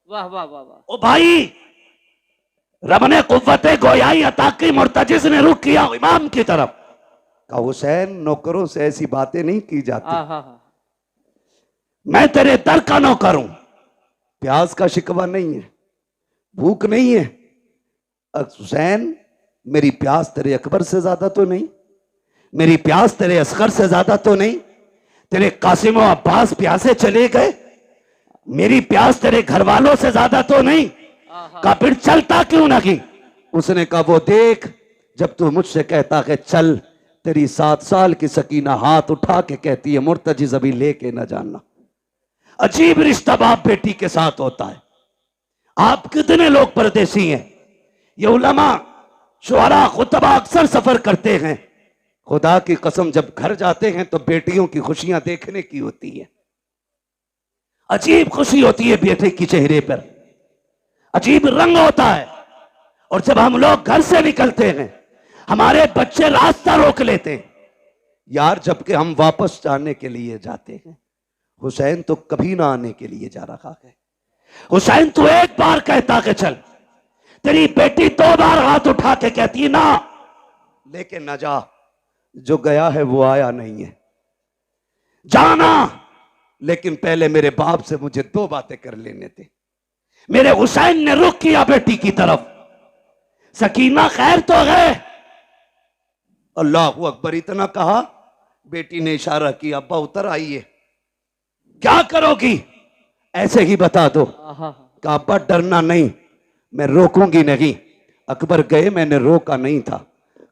वाह वाह वाह वाह। ओ भाई, रब ने कुव्वत गोयाई अता की, मुर्तजिज ने रुख किया इमाम की तरफ। कहा हुसैन नौकरों से ऐसी बातें नहीं की जाती, मैं तेरे दर का नौकर हूं। प्यास का शिकवा नहीं है, भूख नहीं है। हुसैन मेरी प्यास तेरे अकबर से ज्यादा तो नहीं, मेरी प्यास तेरे असगर से ज्यादा तो नहीं, तेरे कासिम और अब्बास प्यासे चले गए, मेरी प्यास तेरे घर वालों से ज्यादा तो नहीं। कहा फिर चलता क्यों नहीं? उसने कहा वो देख, जब तू मुझसे कहता है चल, तेरी 7 साल की सकीना हाथ उठा के कहती है मुर्तजिज अभी लेके न जाना। अजीब रिश्ता बाप बेटी के साथ होता है। आप कितने लोग परदेसी हैं, ये उलमा शुअरा खुतबा अक्सर सफर करते हैं, खुदा की कसम जब घर जाते हैं तो बेटियों की खुशियां देखने की होती है। अजीब खुशी होती है बेटे के चेहरे पर, अजीब रंग होता है। और जब हम लोग घर से निकलते हैं हमारे बच्चे रास्ता रोक लेते हैं यार, जबकि हम वापस जाने के लिए जाते हैं। हुसैन तो कभी ना आने के लिए जा रहा है। हुसैन तू एक बार कहता कि चल, तेरी बेटी 2 बार हाथ उठा के कहती है ना, लेकिन न जा। जो गया है वो आया नहीं है, जाना, लेकिन पहले मेरे बाप से मुझे 2 बातें कर लेने थे। मेरे हुसैन ने रुख किया बेटी की तरफ, सकीना खैर तो है? अल्लाह अकबर इतना कहा, बेटी ने इशारा किया अब्बा उतर आइए। क्या करोगी? ऐसे ही बता दो। कहा अब्बा डरना नहीं, मैं रोकूंगी नहीं। अकबर गए, मैंने रोका नहीं था।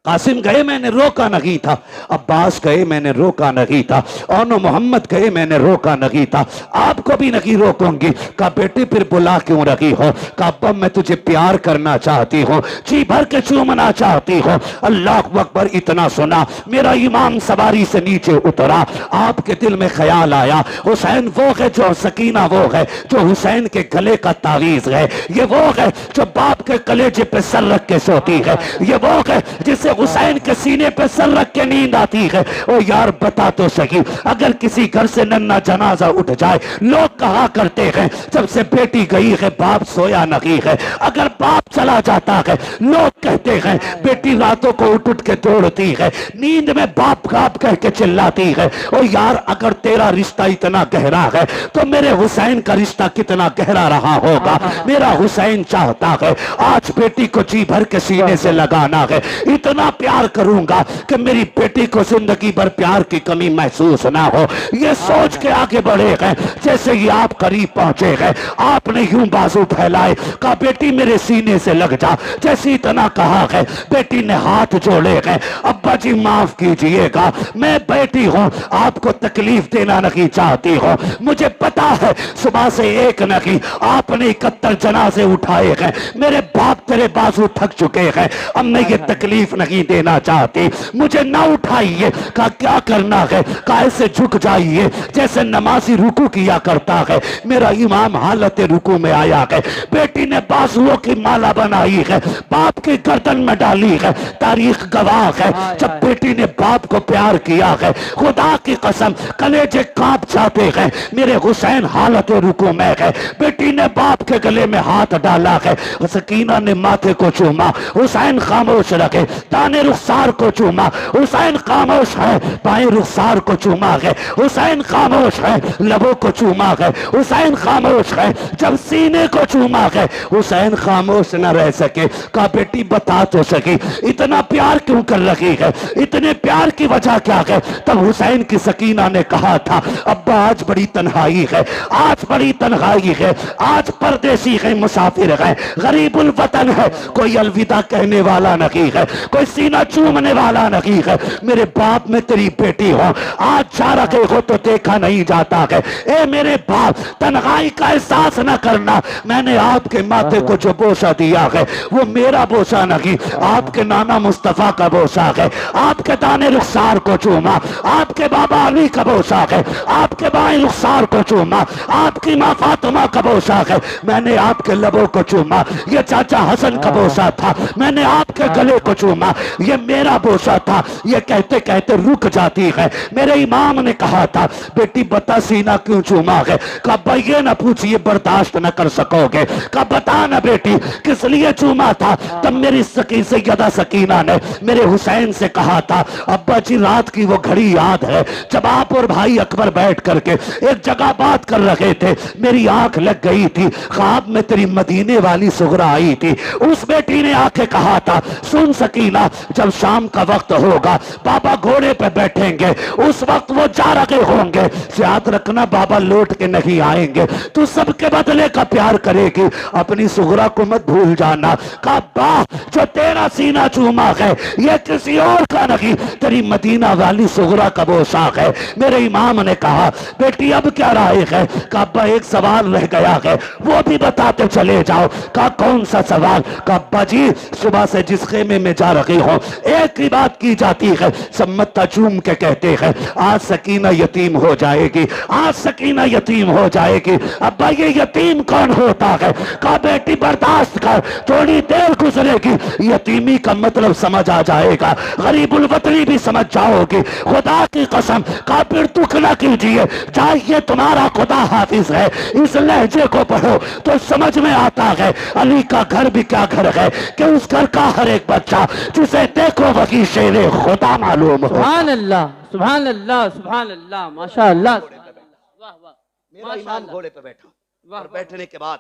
कासिम गए, मैंने रोका नहीं था। अब्बास गए, मैंने रोका नहीं था। और मोहम्मद गए, मैंने रोका नहीं था। आपको भी नहीं रोकूंगी। कहा बेटी फिर बुला क्यों रही हो? कहा अब्बा मैं तुझे प्यार करना चाहती हूँ, जी भर के चूमना चाहती हूँ। अल्लाह अकबर। इतना सुना, मेरा ईमान सवारी से नीचे उतरा। आपके दिल में ख्याल आया, हुसैन वो है जो, सकीना वो है जो हुसैन के गले का तावीज है। ये वो है जो बाप के कलेजे पे सर रख के सोती है। ये वो है जिसे हुसैन के सीने पे सर रख के नींद आती है। ओ यार बता तो सही, अगर किसी घर से नन्ना जनाजा उठ जाए, लोग कहा करते हैं जब से बेटी गई है बाप सोया नहीं है। अगर बाप चला जाता है, लोग कहते हैं बेटी रातों को उठ उठ के दौड़ती है, नींद में बाप बाप कह के चिल्लाती है। ओ यार अगर तेरा रिश्ता इतना गहरा है तो मेरे हुसैन का रिश्ता कितना गहरा रहा होगा। मेरा हुसैन चाहता है आज बेटी को जी भर के सीने से लगाना है। इतना प्यार करूंगा कि मेरी बेटी को जिंदगी भर प्यार की कमी महसूस ना हो। ये सोच के आगे बढ़े हैं। जैसे ही आप करीब पहुंचे हैं, आपने यूं बाजू फैलाए, कहा बेटी मेरे सीने से लग जा। जैसे इतना कहा है, बेटी ने हाथ जोड़े हैं। अब्बा जी माफ कीजिएगा, मैं बेटी हूं, आपको तकलीफ देना नहीं चाहती हूं। मुझे पता है सुबह से एक नहीं आपने 71 जनाजे उठाए हैं। मेरे बाप तेरे बाजू थक चुके हैं, अब मैं ये तकलीफ नहीं देना चाहती, मुझे ना उठाइए। कहा क्या करना है? कहा ऐसे झुक जाइए जैसे नमाजी रुकू किया करता है। मेरा इमाम हालत रुकू में आया है। बेटी ने बाजुओं की माला बनाई है, बाप की गर्दन में डाली है। तारीख गवाह है, जब बेटी ने बाप को प्यार किया है, खुदा की कसम कलेजे कांप जाते हैं। मेरे हुसैन हालत रुकू में है। बेटी ने बाप के गले में हाथ डाला है। सकीना ने माथे को चूमा, हुसैन खामोश रखे। दाने रुखसार को चूमा, हुसैन खामोश है। बाएं रुखसार को चूमा है, हुसैन खामोश है। लबों को चूमा है, हुसैन खामोश है। जब सीने को चूमा है, हुसैन खामोश न रह सके। कहा बेटी बता तो सकी इतना प्यार क्यों कर रही है? इतने प्यार की वजह क्या है? तब हुसैन की सकीना ने कहा था अब्बा आज बड़ी तन्हाई है, आज बड़ी तन्हाई है, आज परदेसी है, मुसाफिर है, गरीबुल वतन है, कोई अलविदा कहने वाला नहीं है, कोई सीना चूमने वाला नहीं है। मेरे बाप में तेरी बेटी हो, आज जा रखे हो तो देखा नहीं जाता है। ए मेरे बाप, तन्हाई का एहसास न करना। मैंने आपके माथे को जो बोसा दिया है वो मेरा बोसा नहीं, आपके नाना मुस्तफा का बोसा है। आपके दाने रुखसार को चूमा, आपके बाबा अली का बोसा है। आपके बाएं रुखसार को चूमा, आपकी माँ फातिमा का बोसा है। मैंने आपके लबों को चूमा, ये चाचा हसन का बोसा था। मैंने आपके गले को चूमा, ये मेरा बोसा था। ये कहते कहते रुक जाती है। मेरे इमाम ने कहा था बेटी बता सीना क्यों चूमा है? कहा भाई ये ना पूछिए, बर्दाश्त न कर सकोगे। कहा बता ना बेटी किस लिए चूमा था? तब मेरी सैयदा सकीना ने मेरे हुसैन से कहा था अब्बा जी रात की वो घड़ी याद है जब आप और भाई अकबर बैठ करके एक जगह बात कर रहे थे, मेरी आंख लग गई थी, ख्वाब में तेरी मदीने वाली सुगरा आई थी। उस बेटी ने आके कहा था सुन सकीना, जब शाम का वक्त होगा बाबा घोड़े पे बैठेंगे, उस वक्त वो जा रहे होंगे, याद रखना बाबा लौट के नहीं आएंगे, तू सबके बदले का प्यार करेगी, अपनी सुगरा को मत भूल जाना। कहा बा जो तेरा सीना चूमा है ये किसी और का नहीं, तेरी मदीना वाली सुगरा का पोशाक है। मेरे इमाम ने कहा बेटी अब क्या राय है? कहा अब्बा एक सवाल रह गया है वो भी बताते चले जाओ। कहा कौन सा सवाल? कहा अब्बा जी सुबह से जिस खेमे में जा रही हो एक ही बात की जाती है, सब मत्ता चूम के कहते हैं आज सकीना यतीम हो जाएगी, आज सकीना यतीम हो जाएगी। अब्बा ये यतीम कौन होता है? कहा बेटी बर्दाश्त कर, थोड़ी देर गुजरेगी यतीमी का मतलब समझ आ जाएगा, गरीबुल वतनी भी समझ जाओगे, खुदा की कसम। कहा फिर दुख ना कीजिए, चाहिए तुम्हारा खुदा हाफिज है, इस लहजे को पढ़ो तो समझ में आता है अली का घर भी क्या घर है कि उस घर का हर एक बच्चा जिसे देखो वही शेरे खुदा मालूम हो। सुभान अल्लाह, सुभान अल्लाह, सुभान अल्लाह, माशा अल्लाह। वाह वाह, मेरा इमाम घोड़े पे बैठा और बैठने के बाद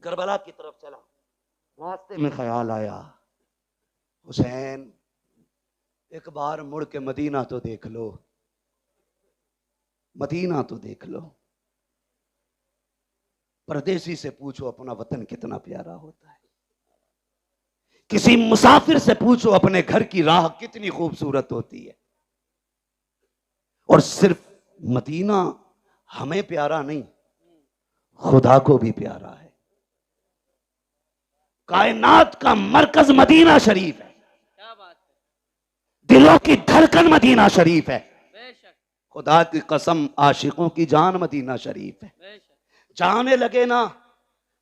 करबला की तरफ चला। रास्ते में ख्याल आया हुसैन एक बार मुड़ के मदीना तो देख लो, मदीना तो देख लो। परदेसी से पूछो अपना वतन कितना प्यारा होता है। किसी मुसाफिर से पूछो अपने घर की राह कितनी खूबसूरत होती है। और सिर्फ मदीना हमें प्यारा नहीं, खुदा को भी प्यारा है। कायनात का मरकज मदीना शरीफ है। क्या बात है, दिलों की धड़कन मदीना शरीफ है। बेशक खुदा की कसम, आशिकों की जान मदीना शरीफ है। बेशक। जाने लगे ना,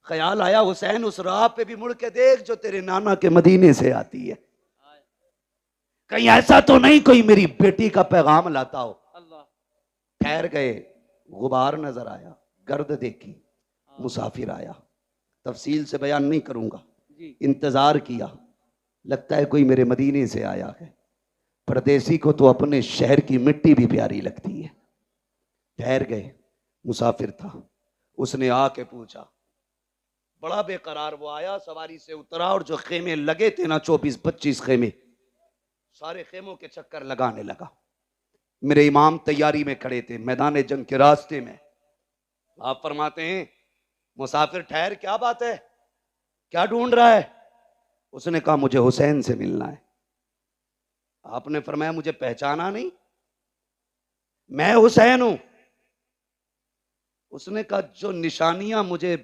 ख्याल आया हुसैन उस राह पे भी मुड़ के देख जो तेरे नाना के मदीने से आती है। कहीं ऐसा तो नहीं कोई मेरी बेटी का पैगाम लाता हो। अल्लाह। ठहर गए, गुबार नजर आया, गर्द देखी, मुसाफिर आया। तफसील से बयान नहीं करूंगा। जी। इंतजार किया, लगता है कोई मेरे मदीने से आया है। परदेसी को तो अपने शहर की मिट्टी भी प्यारी लगती है। ठहर गए, मुसाफिर था। उसने आके पूछा, बड़ा बेकरार वो आया, सवारी से उतरा और जो खेमे लगे थे ना, 24-25 खेमे, सारे खेमों के चक्कर लगाने लगा। मेरे इमाम तैयारी में खड़े थे मैदान जंग के रास्ते में। आप फरमाते हैं, मुसाफिर ठहर, क्या बात है, क्या ढूंढ रहा है? उसने कहा मुझे हुसैन से मिलना है। आपने फरमाया मुझे पहचाना नहीं, मैं हुसैन हूं। उसने कहा जो निशानियां मुझे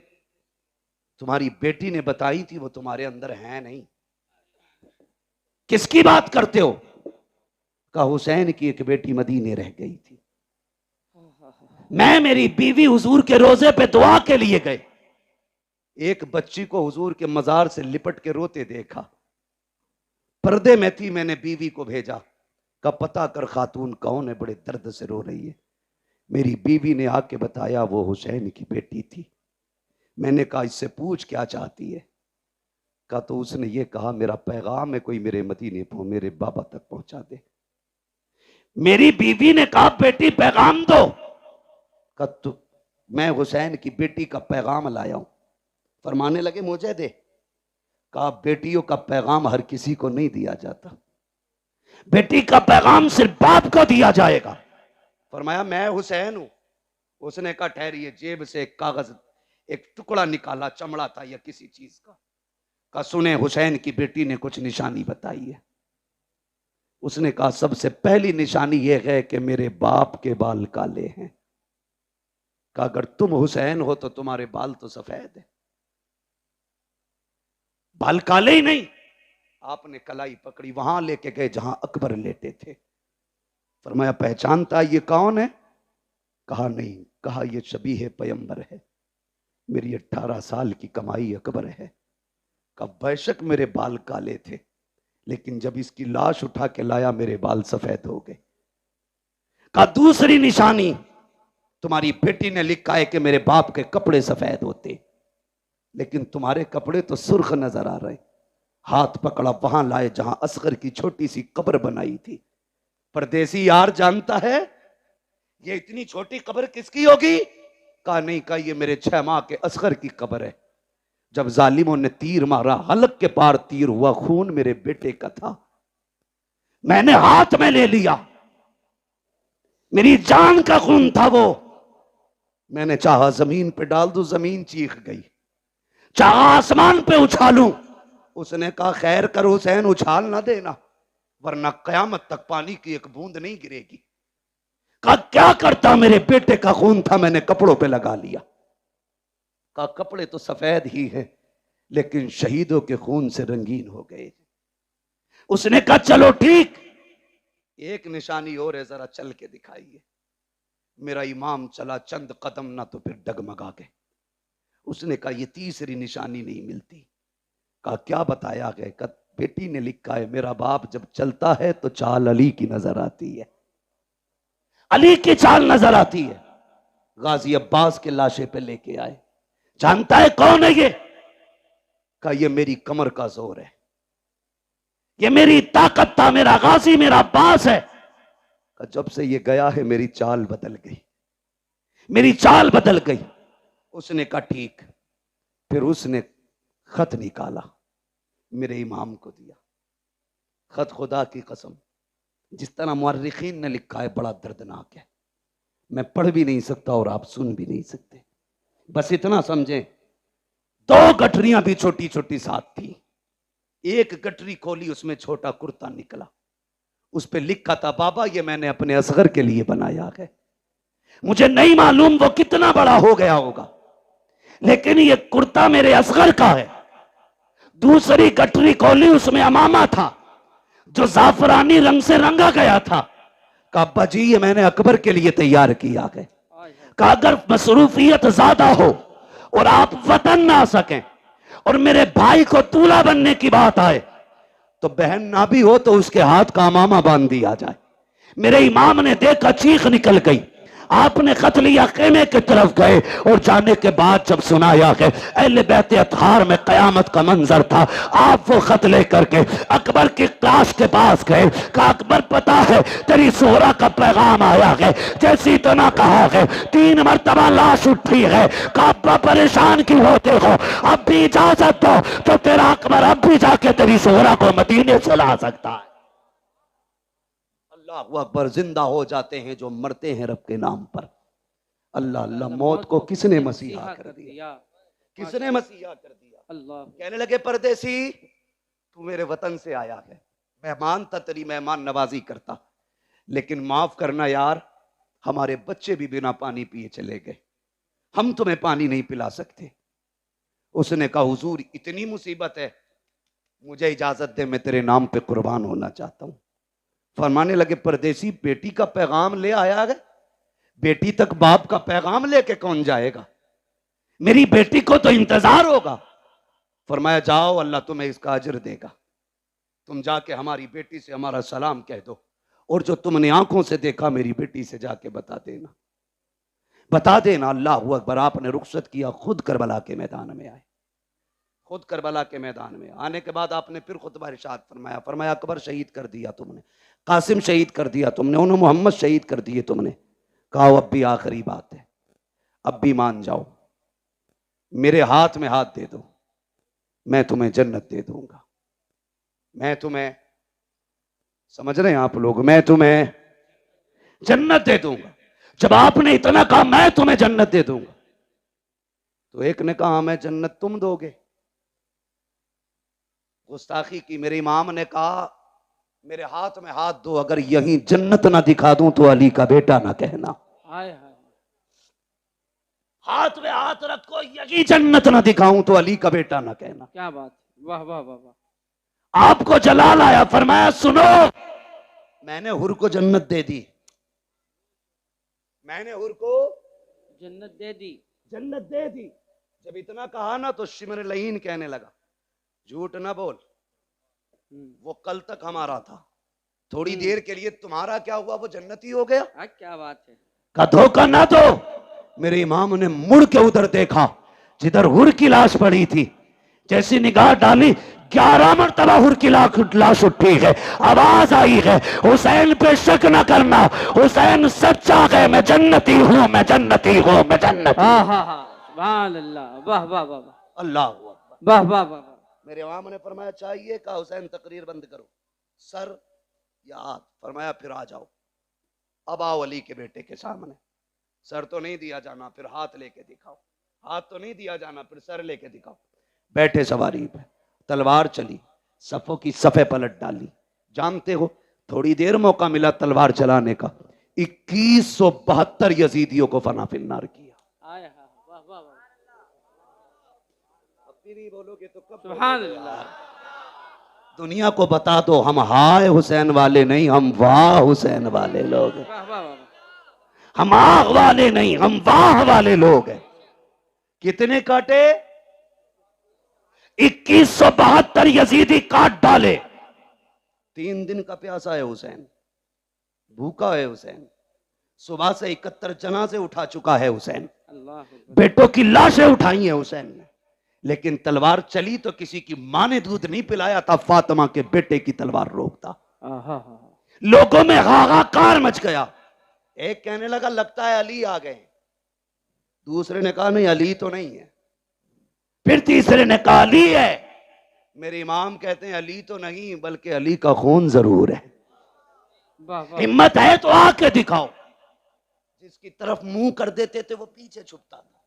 तुम्हारी बेटी ने बताई थी वो तुम्हारे अंदर हैं नहीं। किसकी बात करते हो? कहा हुसैन की एक बेटी मदीने रह गई थी। मैं मेरी बीवी हुजूर के रोजे पे दुआ के लिए गए, एक बच्ची को हुजूर के मजार से लिपट के रोते देखा। पर्दे में थी, मैंने बीवी को भेजा, का पता कर खातून कौन है, बड़े दर्द से रो रही है। मेरी बीवी ने आके बताया वो हुसैन की बेटी थी। मैंने कहा इससे पूछ क्या चाहती है? कहा तो उसने ये कहा मेरा पैगाम है कोई मेरे मदीने को मेरे बाबा तक पहुंचा दे। मेरी बीवी ने कहा बेटी पैगाम दो। कहा तो मैं हुसैन की बेटी का पैगाम लाया हूं। फरमाने लगे मुझे दे। कहा बेटियों का पैगाम हर किसी को नहीं दिया जाता, बेटी का पैगाम सिर्फ बाप को दिया जाएगा। फरमाया मैं हुसैन हूं। उसने कहा ठहरिए, जेब से एक कागज, एक टुकड़ा निकाला, चमड़ा था या किसी चीज का। कहा सुने, हुसैन की बेटी ने कुछ निशानी बताई है। उसने कहा सबसे पहली निशानी यह है कि मेरे बाप के बाल काले हैं। कहा अगर तुम हुसैन हो तो तुम्हारे बाल तो सफेद है। बाल काले ही नहीं, आपने कलाई पकड़ी, वहां लेके गए जहां अकबर लेटे थे। फरमाया पहचानता ये कौन है? कहा नहीं। कहा ये शबीह पैगंबर है, मेरी 18 साल की कमाई अकबर है। कहा बेशक मेरे बाल काले थे, लेकिन जब इसकी लाश उठा के लाया मेरे बाल सफेद हो गए। कहा दूसरी निशानी, तुम्हारी बेटी ने लिखा है कि मेरे बाप के कपड़े सफेद होते, लेकिन तुम्हारे कपड़े तो सुर्ख नजर आ रहे। हाथ पकड़ा, वहां लाए जहां असगर की छोटी सी कब्र बनाई थी। परदेसी यार जानता है ये इतनी छोटी कब्र किसकी होगी? कहा नहीं। कहा ये मेरे 6 माह के असगर की कब्र है। जब जालिमों ने तीर मारा, हलक के पार तीर हुआ, खून मेरे बेटे का था, मैंने हाथ में ले लिया, मेरी जान का खून था वो। मैंने चाहा जमीन पे डाल दूं, जमीन चीख गई, चाहा आसमान पे उछालूं। उसने कहा खैर कर हुसैन, उछाल ना देना, वरना कयामत तक पानी की एक बूंद नहीं गिरेगी। कहा क्या करता, मेरे बेटे का खून था, मैंने कपड़ों पे लगा लिया। कहा कपड़े तो सफेद ही हैं, लेकिन शहीदों के खून से रंगीन हो गए। उसने कहा चलो ठीक, एक निशानी और है, जरा चल के दिखाइए। मेरा इमाम चला चंद कदम ना तो फिर डगमगा गए। उसने कहा ये तीसरी निशानी नहीं मिलती। कहा क्या बताया गया? कहा बेटी ने लिखा है मेरा बाप जब चलता है तो चाल अली की नजर आती है, अली की चाल नजर आती है। गाजी अब्बास के लाशे पे लेके आए। जानता है कौन है ये? कहा ये मेरी कमर का जोर है, ये मेरी ताकत था, मेरा गाजी मेरा अब्बास है। कहा जब से ये गया है मेरी चाल बदल गई, मेरी चाल बदल गई। उसने कहा ठीक। फिर उसने खत निकाला, मेरे इमाम को दिया। खत खुदा की कसम जिस तरह मुअर्रिखीन ने लिखा है बड़ा दर्दनाक है, मैं पढ़ भी नहीं सकता और आप सुन भी नहीं सकते। बस इतना समझें, 2 गठरियां भी छोटी छोटी साथ थी। एक गठरी खोली, उसमें छोटा कुर्ता निकला, उस पे लिखा था, बाबा ये मैंने अपने असगर के लिए बनाया है। मुझे नहीं मालूम वो कितना बड़ा हो गया होगा, लेकिन ये कुर्ता मेरे असगर का है। दूसरी गठरी खोली, उसमें अमामा था जो जाफरानी रंग से रंगा गया था। कहा अब्बा जी ये मैंने अकबर के लिए तैयार किया है। कहा अगर मसरूफियत ज्यादा हो और आप वतन ना आ सकें और मेरे भाई को दूल्हा बनने की बात आए, तो बहन ना भी हो तो उसके हाथ का अमामा बांध दिया जाए। मेरे इमाम ने देखा, चीख निकल गई। आपने खत लिया, खेमे की तरफ गए और जाने के बाद जब सुनाया कि अहले बैत अतहार में कयामत का मंजर था, आप वो खत लेकर के अकबर की क्लास के पास गए। कहा अकबर पता है तेरी सोहरा का पैगाम आया है। जैसी इतना कहा है 3 मरतबा लाश उठी है। कहा अब्बा परेशान क्यों होते हो, अब भी इजाजत दो तो तेरा अकबर अब भी जाके तेरी सोहरा को मदीने से ला सकता है। अल्लाह अकबर, जिंदा हो जाते हैं जो मरते हैं रब के नाम पर। अल्लाह अल्लाह, मौत को किसने मसीहा कर दिया, किसने मसीहा कर दिया। अल्लाह कहने लगे परदेसी तू मेरे वतन से आया है, मेहमान था, तेरी मेहमान नवाजी करता, लेकिन माफ करना यार हमारे बच्चे भी बिना पानी पिए चले गए, हम तुम्हें पानी नहीं पिला सकते। उसने कहा हुजूर इतनी मुसीबत है, मुझे इजाजत दे, मैं तेरे नाम पे कुर्बान होना चाहता हूं। फरमाने लगे परदेसी बेटी का पैगाम ले आया है, बेटी तक बाप का पैगाम लेके कौन जाएगा, मेरी बेटी को तो इंतजार होगा। फरमाया जाओ अल्लाह तुम्हें इसका अजर देगा, तुम जाके हमारी बेटी से हमारा सलाम कह दो, और जो तुमने आंखों से देखा मेरी बेटी से जाके बता देना, बता देना। अल्लाह अकबर, आपने रुखसत किया, खुद करबला के मैदान में आए। खुद करबला के मैदान में आने के बाद आपने फिर खुतबा इरशाद फरमाया, फरमाया अकबर शहीद कर दिया तुमने, कासिम शहीद कर दिया तुमने, उन्होंने मोहम्मद शहीद कर दिए तुमने। कहा अब भी आखिरी बात है, अब भी मान जाओ, मेरे हाथ में हाथ दे दो, मैं तुम्हें जन्नत दे दूंगा। मैं तुम्हें, समझ रहे हैं आप लोग, मैं तुम्हें जन्नत दे दूंगा। जब आपने इतना कहा मैं तुम्हें जन्नत दे दूंगा, तो एक ने कहा मैं जन्नत तुम दोगे, गुस्ताखी की। मेरे इमाम ने कहा मेरे हाथ में हाथ दो, अगर यहीं जन्नत ना दिखा दूं तो अली का बेटा ना कहना। हाथ में हाथ रखो, यही जन्नत ना दिखाऊं तो अली का बेटा ना कहना। क्या बात, वाह वाह वाह वाह। आपको जलाल आया, फरमाया सुनो, मैंने हुर को जन्नत दे दी, मैंने हुर को जन्नत दे दी, जन्नत दे दी। जब इतना कहा ना तो शिमर लहीन कहने लगा झूठ ना बोल, वो कल तक हमारा था, थोड़ी देर के लिए तुम्हारा क्या हुआ, वो जन्नती हो गया। क्या बात है। का धोखा ना दो। मेरे इमाम ने मुड़ के उधर देखा जिधर हुर की लाश पड़ी थी, जैसी निगाह डाली 11 मरतबा हुर की लाश उठी है, आवाज आई है हुसैन पे शक न करना, हुसैन सच्चा है, मैं जन्नती हूं, मैं जन्नती हूं, मैं जन्नती। अल्लाह, वाह वाह वाह, अल्लाह वाह वाह वाह। मेरे इमाम ने फरमाया चाहिए, कहा हुसैन तकरीर बंद करो, सर या हाथ, फरमाया फिर आ जाओ, अब आओ अली के बेटे के सामने। सर तो नहीं दिया जाना, फिर हाथ लेके दिखाओ, हाथ तो नहीं दिया जाना, फिर सर लेके दिखाओ। बैठे सवारी पे, तलवार चली, सफों की सफे पलट डाली। जानते हो थोड़ी देर मौका मिला तलवार चलाने का, 2172 यजीदियों को फना फिन्नार किया। नहीं बोलोगे तो कब? सुभान अल्लाह। दुनिया को बता दो हम हाय हुसैन वाले नहीं, हम वाह हुसैन वाले लोग हैं। हम आह वाले नहीं, हम वाह वाले लोग हैं। कितने काटे? 2172 यजीदी काट डाले। 3 दिन का प्यासा है हुसैन, भूखा है हुसैन, सुबह से 71 जनाजे उठा चुका है हुसैन, बेटों की लाशें उठाई है हुसैन ने, लेकिन तलवार चली तो किसी की मां ने दूध नहीं पिलाया था, फातिमा के बेटे की तलवार रोकता। लोगों में हाहाकार मच गया। एक कहने लगा लगता है अली आ गए, दूसरे ने कहा नहीं अली तो नहीं है, फिर तीसरे ने कहा अली है। मेरे इमाम कहते हैं अली तो नहीं बल्कि अली का खून जरूर है। हिम्मत है तो आके दिखाओ। जिसकी तरफ मुंह कर देते थे वो पीछे छुपता था,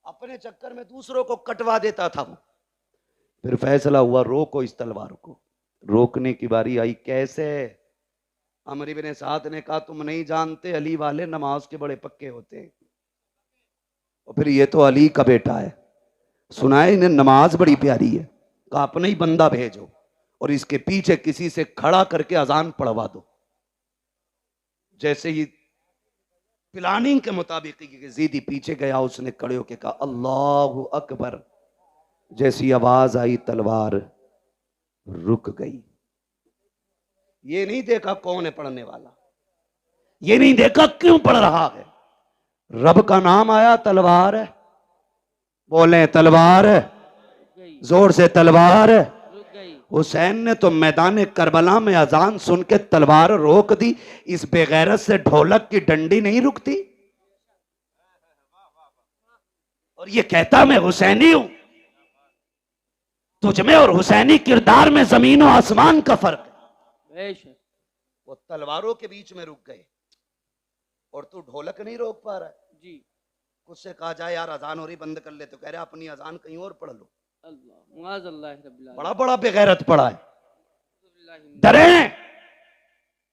अपने चक्कर में दूसरों को कटवा देता था वो। फिर फैसला हुआ रोको इस तलवार को। रोकने की बारी आई, कैसे? अमर इब्न साद ने कहा तुम नहीं जानते अली वाले नमाज के बड़े पक्के होते हैं। और फिर ये तो अली का बेटा है, सुनाए इन्हें नमाज बड़ी प्यारी है, कहा अपने ही बंदा भेजो और इसके पीछे किसी से खड़ा करके अजान पढ़वा दो। जैसे ही प्लानिंग के मुताबिक यजीदी पीछे गया, उसने खड़े होकर कहा अल्लाहु अकबर। जैसी आवाज आई तलवार रुक गई। ये नहीं देखा कौन है पढ़ने वाला, ये नहीं देखा क्यों पढ़ रहा है, रब का नाम आया तलवार है। बोले तलवार है, जोर से तलवार है। हुसैन ने तो मैदान करबला में अजान सुन के तलवार रोक दी। इस बेगैरत से ढोलक की डंडी नहीं रुकती। और ये कहता मैं हुसैनी हूं। तुझमें और हुसैनी किरदार में जमीन और आसमान का फर्क है। वो तलवारों के बीच में रुक गए और तू ढोलक नहीं रोक पा रहा है जी। कुछ से कहा जाए यार अजान हो रही बंद कर ले, तो कह रहे अपनी अजान कहीं और पढ़ लो। बड़ा बड़ा बेगैरत पड़ा है। डरे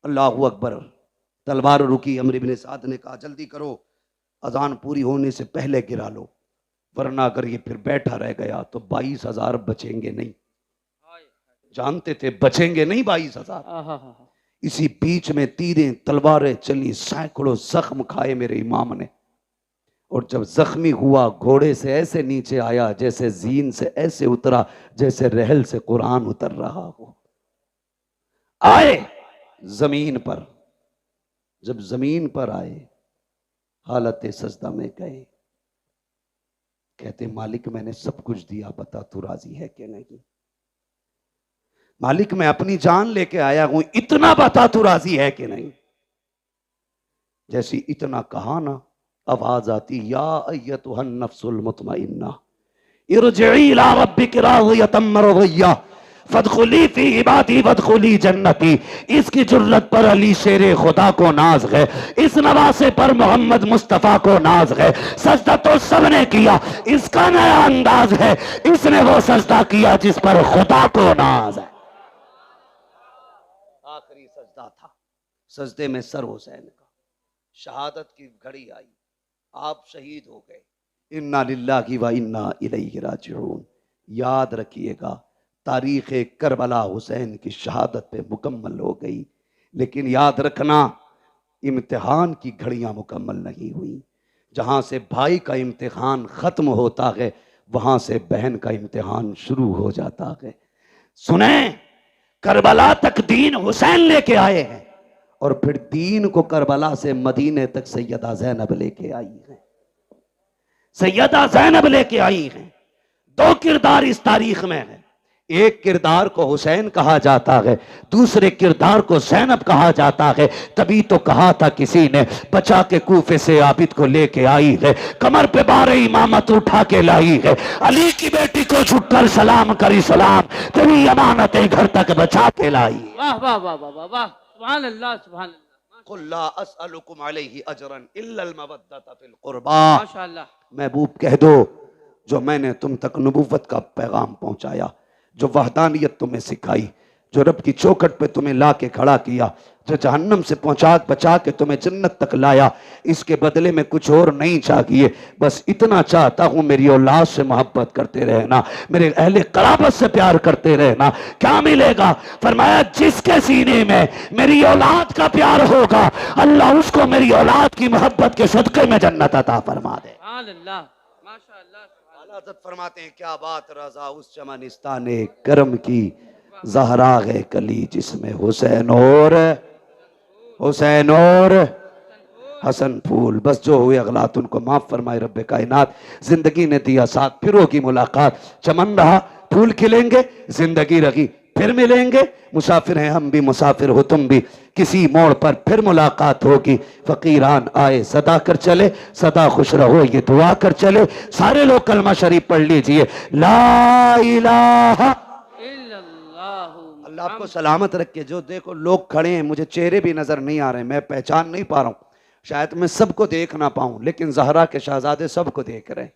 अल्लाहू अकबर। तलवार रुकी। अमर इब्न साद ने कहा जल्दी करो, अजान पूरी होने से पहले गिरा लो, वरना अगर ये फिर बैठा रह गया तो 22,000 बचेंगे नहीं। जानते थे बचेंगे नहीं 22,000। इसी बीच में तीरें तलवारें चली, सैकड़ों जख्म खाए मेरे इमाम ने। और जब जख्मी हुआ घोड़े से ऐसे नीचे आया जैसे जीन से ऐसे उतरा जैसे रहल से कुरान उतर रहा हो। आए जमीन पर। जब जमीन पर आए हालत सजदा में गए। कहते मालिक मैंने सब कुछ दिया, बता तू राजी है कि नहीं। मालिक मैं अपनी जान लेके आया हूं, इतना बता तू राजी है कि नहीं। जैसी इतना कहा ना, आवाज आती या अय्यतुहन नफ्सुल मुतमइन्ना इरजिई इला रब्बिक राज़ियतम मरज़िय्या फदखुली फी इबादी वदखुली जन्नती। इसकी जुर्रत पर अली शेरे खुदा को नाज है, इस नवासे पर मोहम्मद मुस्तफा को नाज है। सजदा तो सबने किया, इसका नया अंदाज है, इसने वो सजदा किया जिस पर खुदा को नाज है। आखिरी सजदा था, सजदे में सर हुसैन का। शहादत की घड़ी आई, आप शहीद हो गए। इन्ना लिल्लाहि व इन्ना इलैहि राजिऊन। याद रखिएगा तारीख करबला हुसैन की शहादत पे मुकम्मल हो गई, लेकिन याद रखना इम्तिहान की घड़ियां मुकम्मल नहीं हुई। जहां से भाई का इम्तिहान खत्म होता है वहां से बहन का इम्तिहान शुरू हो जाता है। सुने, करबला तक दीन हुसैन लेके आए हैं और फिर दीन को करबला से मदीने तक सैयदा ज़ैनब लेके आई है। सैयदा ज़ैनब लेके आई हैं। दो किरदार इस तारीख में है। एक किरदार को हुसैन कहा जाता है, दूसरे किरदार को ज़ैनब कहा जाता है। तभी तो कहा था किसी ने, बचा के कूफे से आबिद को लेके आई है, कमर पे बारे इमामत उठा के लाई है। अली की बेटी को झुककर सलाम करी सलाम, तेरी अमानतें घर तक बचा के लाई। वाह वाह वाह वाह वाह, सुभान अल्लाह सुभान अल्लाह। कुल ला अस्अलुकुम अलैहि अजरन इल्लल मवद्दत फिल कुर्बा। माशाअल्लाह। महबूब कह दो जो मैंने तुम तक नबूवत का पैगाम पहुंचाया, जो वहदानियत तुम्हें सिखाई, जो रब की चौखट पे तुम्हें ला के खड़ा किया, जो जहन्नम से पहुंचा बचा के तुम्हें जन्नत तक लाया, इसके बदले में कुछ और नहीं चाहिए। बस इतना चाहता हूं मेरी औलाद से मोहब्बत करते रहना, मेरे अहले कराबत से प्यार करते रहना। क्या मिलेगा? फरमाया जिसके सीने में मेरी औलाद का प्यार होगा अल्लाह उसको मेरी औलाद की मोहब्बत के सदके में जन्नत अता फरमा दे। हज़रत फरमाते हैं क्या बात रज़ा उस चमनिस्ताने करम की, ज़हरा है कली जिसमें हुसैन और हसन फूल। बस जो हुए अगलात उनको माफ फरमाए रब्बे कायनात। जिंदगी ने दिया साथ, फिर होगी मुलाकात। चमन रहा फूल खिलेंगे, जिंदगी रही फिर मिलेंगे। मुसाफिर हैं हम भी, मुसाफिर हो तुम भी, किसी मोड़ पर फिर मुलाकात होगी। फकीरान आए सदा कर चले, सदा खुश रहो ये दुआ कर चले। सारे लोग कलमा शरीफ पढ़ लीजिए, ला इलाहा इल्लल्लाह। अल्लाह आपको सलामत रखे। जो देखो लोग खड़े हैं, मुझे चेहरे भी नजर नहीं आ रहे, मैं पहचान नहीं पा रहा हूँ। शायद मैं सबको देख ना पाऊं, लेकिन ज़हरा के शहजादे सबको देख रहे हैं।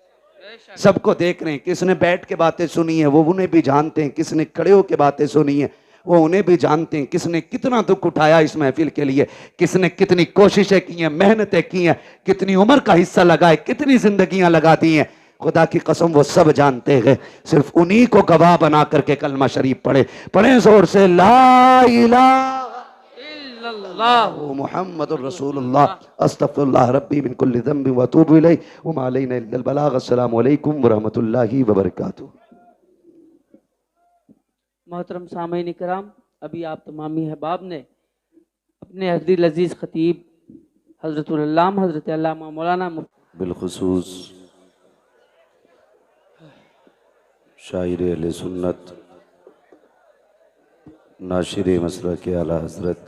सबको देख रहे हैं, किसने बैठ के बातें सुनी है वो उन्हें भी जानते हैं, किसने खड़े होके बातें सुनी है वो उन्हें भी जानते हैं, किसने कितना दुख उठाया इस महफिल के लिए, किसने कितनी कोशिशें की हैं, मेहनतें की हैं, कितनी उम्र का हिस्सा लगाए, कितनी जिंदगियां लगा दी हैं, खुदा की कसम वो सब जानते हैं। सिर्फ उन्हीं को गवाह बना करके कलमा शरीफ पढ़े, पढ़े जोर से ला इलाहा मुहम्मदुर रसूलुल्लाह अस्तगफिरुल्लाह रब्बी मिन कुल्ली ज़ंबिन व अतूबु इलैहि व मा अलैना इल्लल बलाग। अस्सलामु अलैकुम व रहमतुल्लाहि व बरकातुहू। मोहतरम सामीन कराम, अभी आप तमामी अहबाब ने अपने हज़रत अजीज़ खतीब हज़रतुल अल्लामा हज़रत अल्लामा मौलाना बिलखुसूस शायर अहले सुन्नत नाशिर मसलक आला हज़रत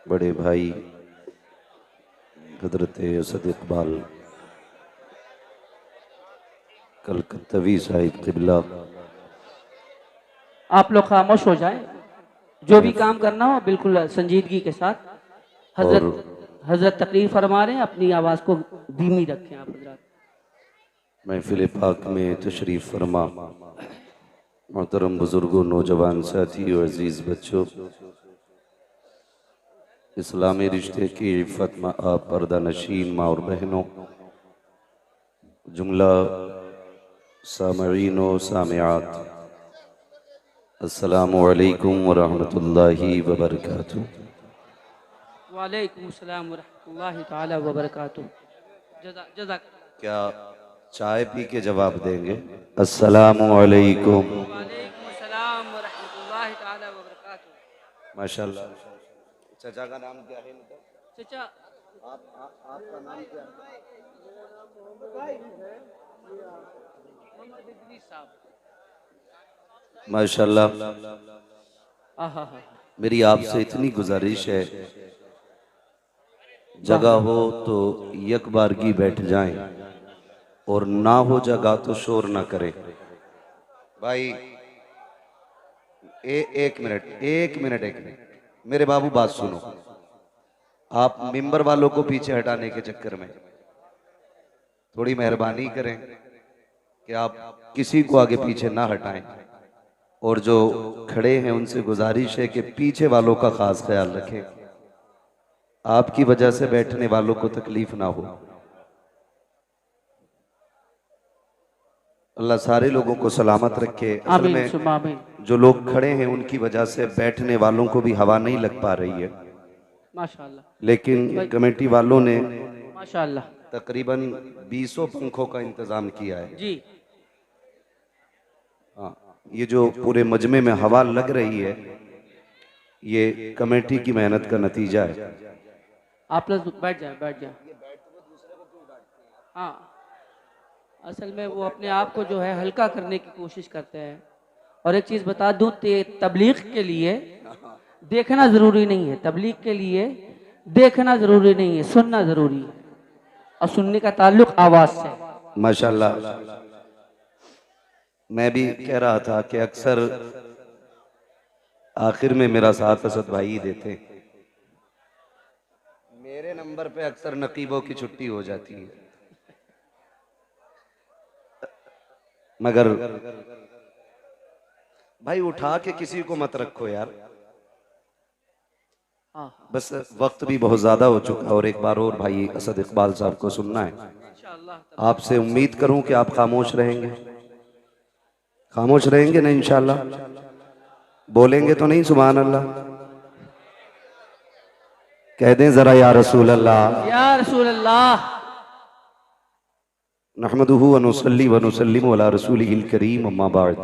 बड़े भाई हज़रत असद इकबाल कलकत्तवी साहिब क़िबला, आप लोग खामोश हो जाएं, जो भी काम करना हो बिल्कुल संजीदगी के साथ। हजरत तकरीर फरमा रहे हैं, अपनी आवाज़ को धीमी रखें आप हजरात। महफिल पाक में तशरीफ़ फरमा मोहतरम बुजुर्गों, नौजवान साथियों, अजीज़ बच्चों, इस्लामी रिश्ते की इफ़्फ़त में आप पर्दा नशीन माँ और बहनों, जुमला सामईन व सामियात, अस्सलामु अलैकुम व रहमतुल्लाहि व बरकातुहू। वालेकुम अस्सलाम व रहमतुल्लाहि तआला व बरकातुहू। जज़ाक। क्या चाय पी के जवाब देंगे? अस्सलामु अलैकुम। वालेकुम अस्सलाम व रहमतुल्लाहि तआला व बरकातुहू। माशाल्लाह। चाचा का नाम क्या है? चाचा आपका नाम क्या है? माशाल्लाह। मेरी आपसे इतनी गुजारिश है, जगह हो तो एक बारगी बैठ जाएं और ना हो जगह तो शोर ना करें। भाई एक मिनट मेरे बाबू, बात सुनो। आप मिंबर वालों को पीछे हटाने के चक्कर में थोड़ी मेहरबानी करें कि आप किसी को आगे पीछे ना हटाएं, और जो खड़े हैं उनसे गुजारिश है कि पीछे वालों का खास ख्याल रखें, आपकी वजह से बैठने वालों को तकलीफ ना हो। अल्लाह सारे लोगों को सलामत रखे। असल में जो लोग खड़े हैं उनकी वजह से बैठने वालों को भी हवा नहीं लग पा रही है माशाल्लाह, लेकिन कमेटी वालों ने माशाल्लाह तकरीबन 200 पंखों का इंतजाम किया है जी। हाँ, ये जो पूरे मजमे में हवा लग रही है ये कमेटी की मेहनत का नतीजा है। आप लोग बैठ जाए। हाँ, असल में वो अपने आप को जो है हल्का करने की कोशिश करते हैं। और एक चीज़ बता दूं, तबलीग के लिए देखना ज़रूरी नहीं है, तबलीग के लिए देखना ज़रूरी नहीं है, सुनना ज़रूरी है, और सुनने का ताल्लुक आवाज़ से। माशाल्लाह। मैं भी कह रहा था कि अक्सर आखिर में मेरा साथ असद भाई ही देते, मेरे नंबर पे अक्सर नकीबों की छुट्टी हो जाती है, मगर भाई उठा के किसी को मत रखो यार। बस वक्त भी बहुत ज्यादा हो चुका, और एक बार और भाई असद इकबाल साहब को सुनना है। आपसे उम्मीद करूं कि आप खामोश रहेंगे, खामोश रहेंगे ना इंशाल्लाह? बोलेंगे तो नहीं सुभान अल्लाह? कह दें जरा या रसूल अल्लाह, या रसूल अल्लाह। नहमदुहु व नुसल्ली व नुसल्लिमु अला रसूलिहिल करीम, अम्मा बाद,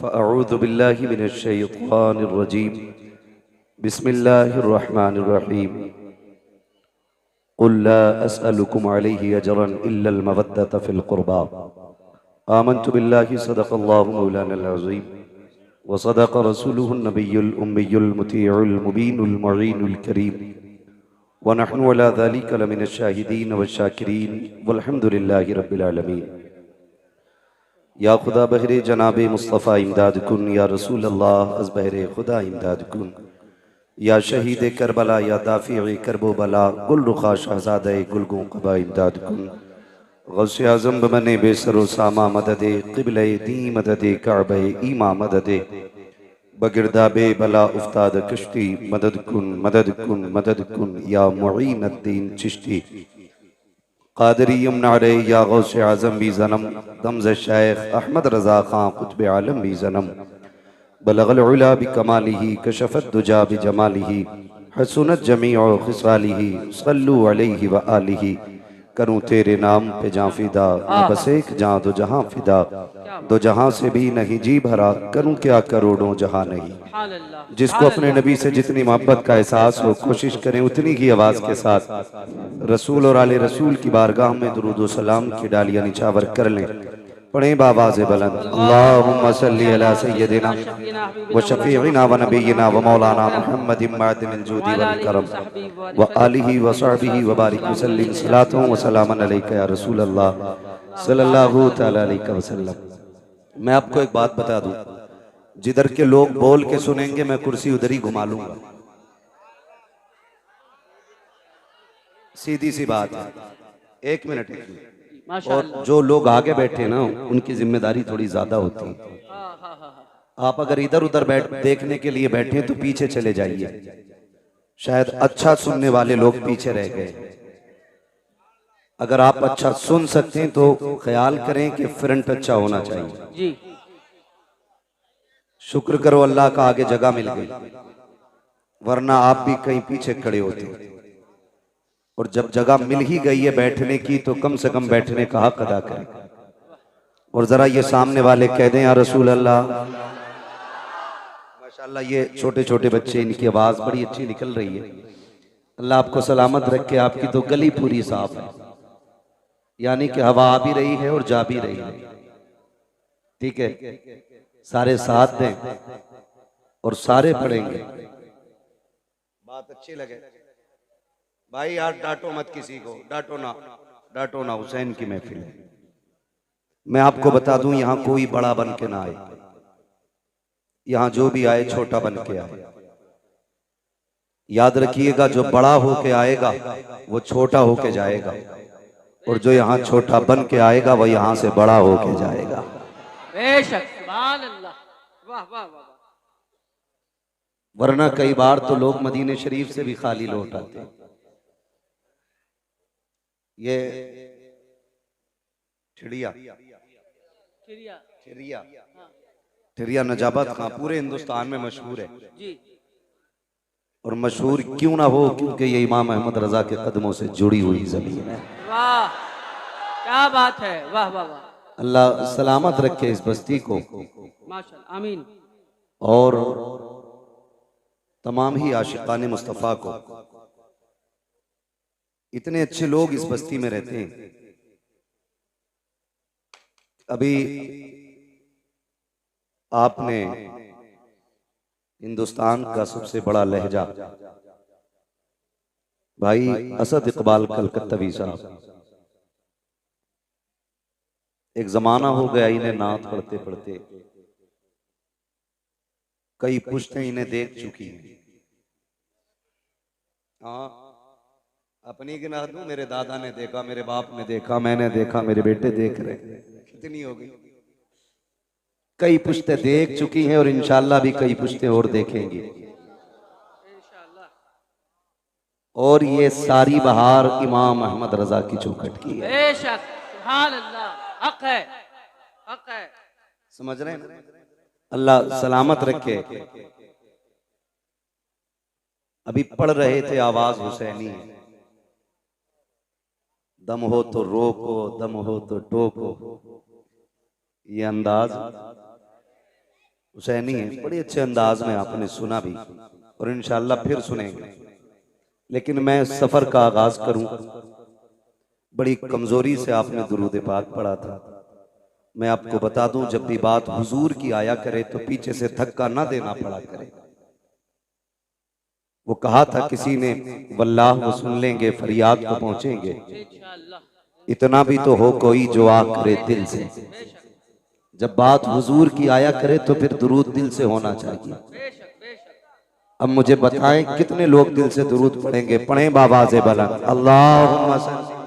फ़अऊज़ु बिल्लाहि मिनश शैतानिर रजीम, बिस्मिल्लाहिर रहमानिर रहीम, क़ुल ला अस्अलुकुम अलैहि अजरन इल्लल मवद्दत फ़िल क़ुरबा, आमन्तु बिल्लाहि सदक़ल्लाहु मौलानल अज़ीम व सदक़ रसूलुहुन नबियुल उम्मियुल मुतीउल मुबीनुल मुईनुल करीम, व नहनु अला ज़ालिका लमिनश शाहिदीन व शाकिरीन वल्हम्दुलिल्लाहि रब्बिल आलमीन। या खुदा बहरे जनाब मुस्तफ़ा इमदाद कुन, या रसूल अल्लाह अज़ बहरे खुदा इमदाद कुन, या शहीद करबला या दाफ़ी करबो बला गुल रुखा शहज़ादे गुलगों कबा इमदाद कुन गौसे आज़म बने बेसरो सामा मददे क़िबले दी मददे काबे ईमा मददे बगिरदाबे बला उफ्ताद कश्ती मदद कुन या मुईन अद्दीन चिश्ती कादरी यमनारे या गौसे आज़म भी जन्म दमज़ शेख अहमद रज़ा खां कुतुब आलम भी जन्म बलगल उला बिकमालिही कशफत दुजा बिजमालिही हसनत जमीअ खिसालिही सल्लु अलैहि व आलिही करूं तेरे नाम पे जां फिदा बस एक जां दो जहां फिदा दो जहां से भी नहीं जी भरा करूं क्या करोड़ों जहां नहीं। जिसको अपने नबी से जितनी मोहब्बत का एहसास हो कोशिश करें उतनी ही आवाज के साथ रसूल और आले रसूल की बारगाह में दुरूद व सलाम की डालियां निछावर कर लें। पढ़ें बावाज़ बुलंद अल्लाहुम्मा सल्ली अला सय्यदिना व शफीइना व नबीना व मौलाना मुहम्मदिन मअदिनिल जूदी वल करम व आलिहि व सहबिहि व बारिक वसल्लिम सलातु व सलामन अलैका या रसूल अल्लाह सल्लल्लाहु तआला अलैहि वसल्लम। मैं आपको एक बात बता दूं, जिधर के लोग बोल के सुनेंगे मैं कुर्सी उधर ही घुमा लूंगा, सीधी सी बात है। एक मिनट। और जो लोग आगे बैठे ना उनकी जिम्मेदारी थोड़ी ज्यादा होती है। आप अगर इधर उधर बैठ देखने के लिए बैठे तो पीछे चले जाइए, शायद अच्छा सुनने वाले लोग पीछे रह गए। अगर आप अच्छा सुन सकते हैं तो ख्याल करें कि फ्रंट अच्छा होना चाहिए जी। शुक्र करो अल्लाह का आगे जगह मिल गई, वरना आप भी कहीं पीछे खड़े होते। और जब जगह मिल ही गई है बैठने की तो कम से कम बैठने का हक अदा करें। और जरा ये सामने वाले कह दें या रसूल अल्लाह। माशाल्लाह ये छोटे छोटे बच्चे, इनकी आवाज बड़ी अच्छी निकल रही है। अल्लाह आपको सलामत रखे। आपकी तो गली पूरी साफ है, यानी कि हवा आ भी रही है और जा भी रही है। ठीक है, सारे साथ दें और सारे पढ़ेंगे। बात अच्छी लगे भाई यार, डांटो मत किसी को, डांटो ना। हुसैन की महफिल है। मैं आपको बता दूं यहां कोई बड़ा बन के ना आए, यहां जो भी आए छोटा बन के आए। याद रखिएगा, जो बड़ा होके आएगा वो छोटा होके जाएगा, और जो यहाँ छोटा बन के आएगा वो यहाँ से बड़ा होके जाएगा। बेशक, सुभान अल्लाह, वाह वाह वाह। वरना कई बार तो लोग मदीने शरीफ से भी खाली लौट आते। ये ठिरिया नजाबत खां पूरे हिंदुस्तान में मशहूर है जी। और मशहूर क्यों ना हो, क्योंकि ये इमाम अहमद रजा के कदमों से जुड़ी हुई जमीन है। वाह क्या बात है, वाह वाह वाह। अल्लाह सलामत रखे इस बस्ती को, माशाअल्लाह, आमीन। और तमाम ही आशिकाने मुस्तफ़ा को। इतने अच्छे लोग इस बस्ती में रहते हैं। अभी आपने हिंदुस्तान का सबसे बड़ा लहजा भाई असद इकबाल कलकत्तवी साहब, एक जमाना हो गया इन्हें नात पढ़ते पढ़ते, कई पुश्तें इन्हें देख चुकी हैं। हाँ, अपनी गिना दूं, मेरे दादा ने देखा, मेरे बाप ने देखा, मैंने देखा, मेरे बेटे देख रहे। कितनी हो गई? कई पुश्तें देख चुकी हैं और इंशाअल्लाह भी कई पुश्तें और देखेंगी। और ये सारी बहार इमाम अहमद रजा की चौखट की है। बेशक, सुभान अल्लाह, हक है, हक है। समझ रहे हैं? अल्लाह सलामत रखे। अभी पढ़ रहे थे आवाज हुसैनी, दम हो तो रोको, दम हो तो टोको। ये अंदाज हुसैनी है, बड़े अच्छे अंदाज में आपने सुना भी और इंशाअल्लाह फिर सुनेंगे। लेकिन मैं सफर का आगाज करूं, बड़ी कमजोरी से आपने दुरूद पाक पढ़ा था। मैं आपको बता दूं, जब भी बात हुजूर की आया करे तो पीछे से धक्का ना देना पड़ा करे। वो कहा था किसी ने, वल्लाह वो सुन लेंगे, फरियाद को पहुंचेंगे। इतना भी तो हो कोई जो आ करे दिल से। जब बात हुजूर की आया करे तो फिर दुरूद दिल से होना चाहिए। अब मुझे बताएं कितने लोग दिल से दुरूद पढ़ेंगे? पढ़ें बाबा से बुलंद अल्लाहुम्मा सल्ली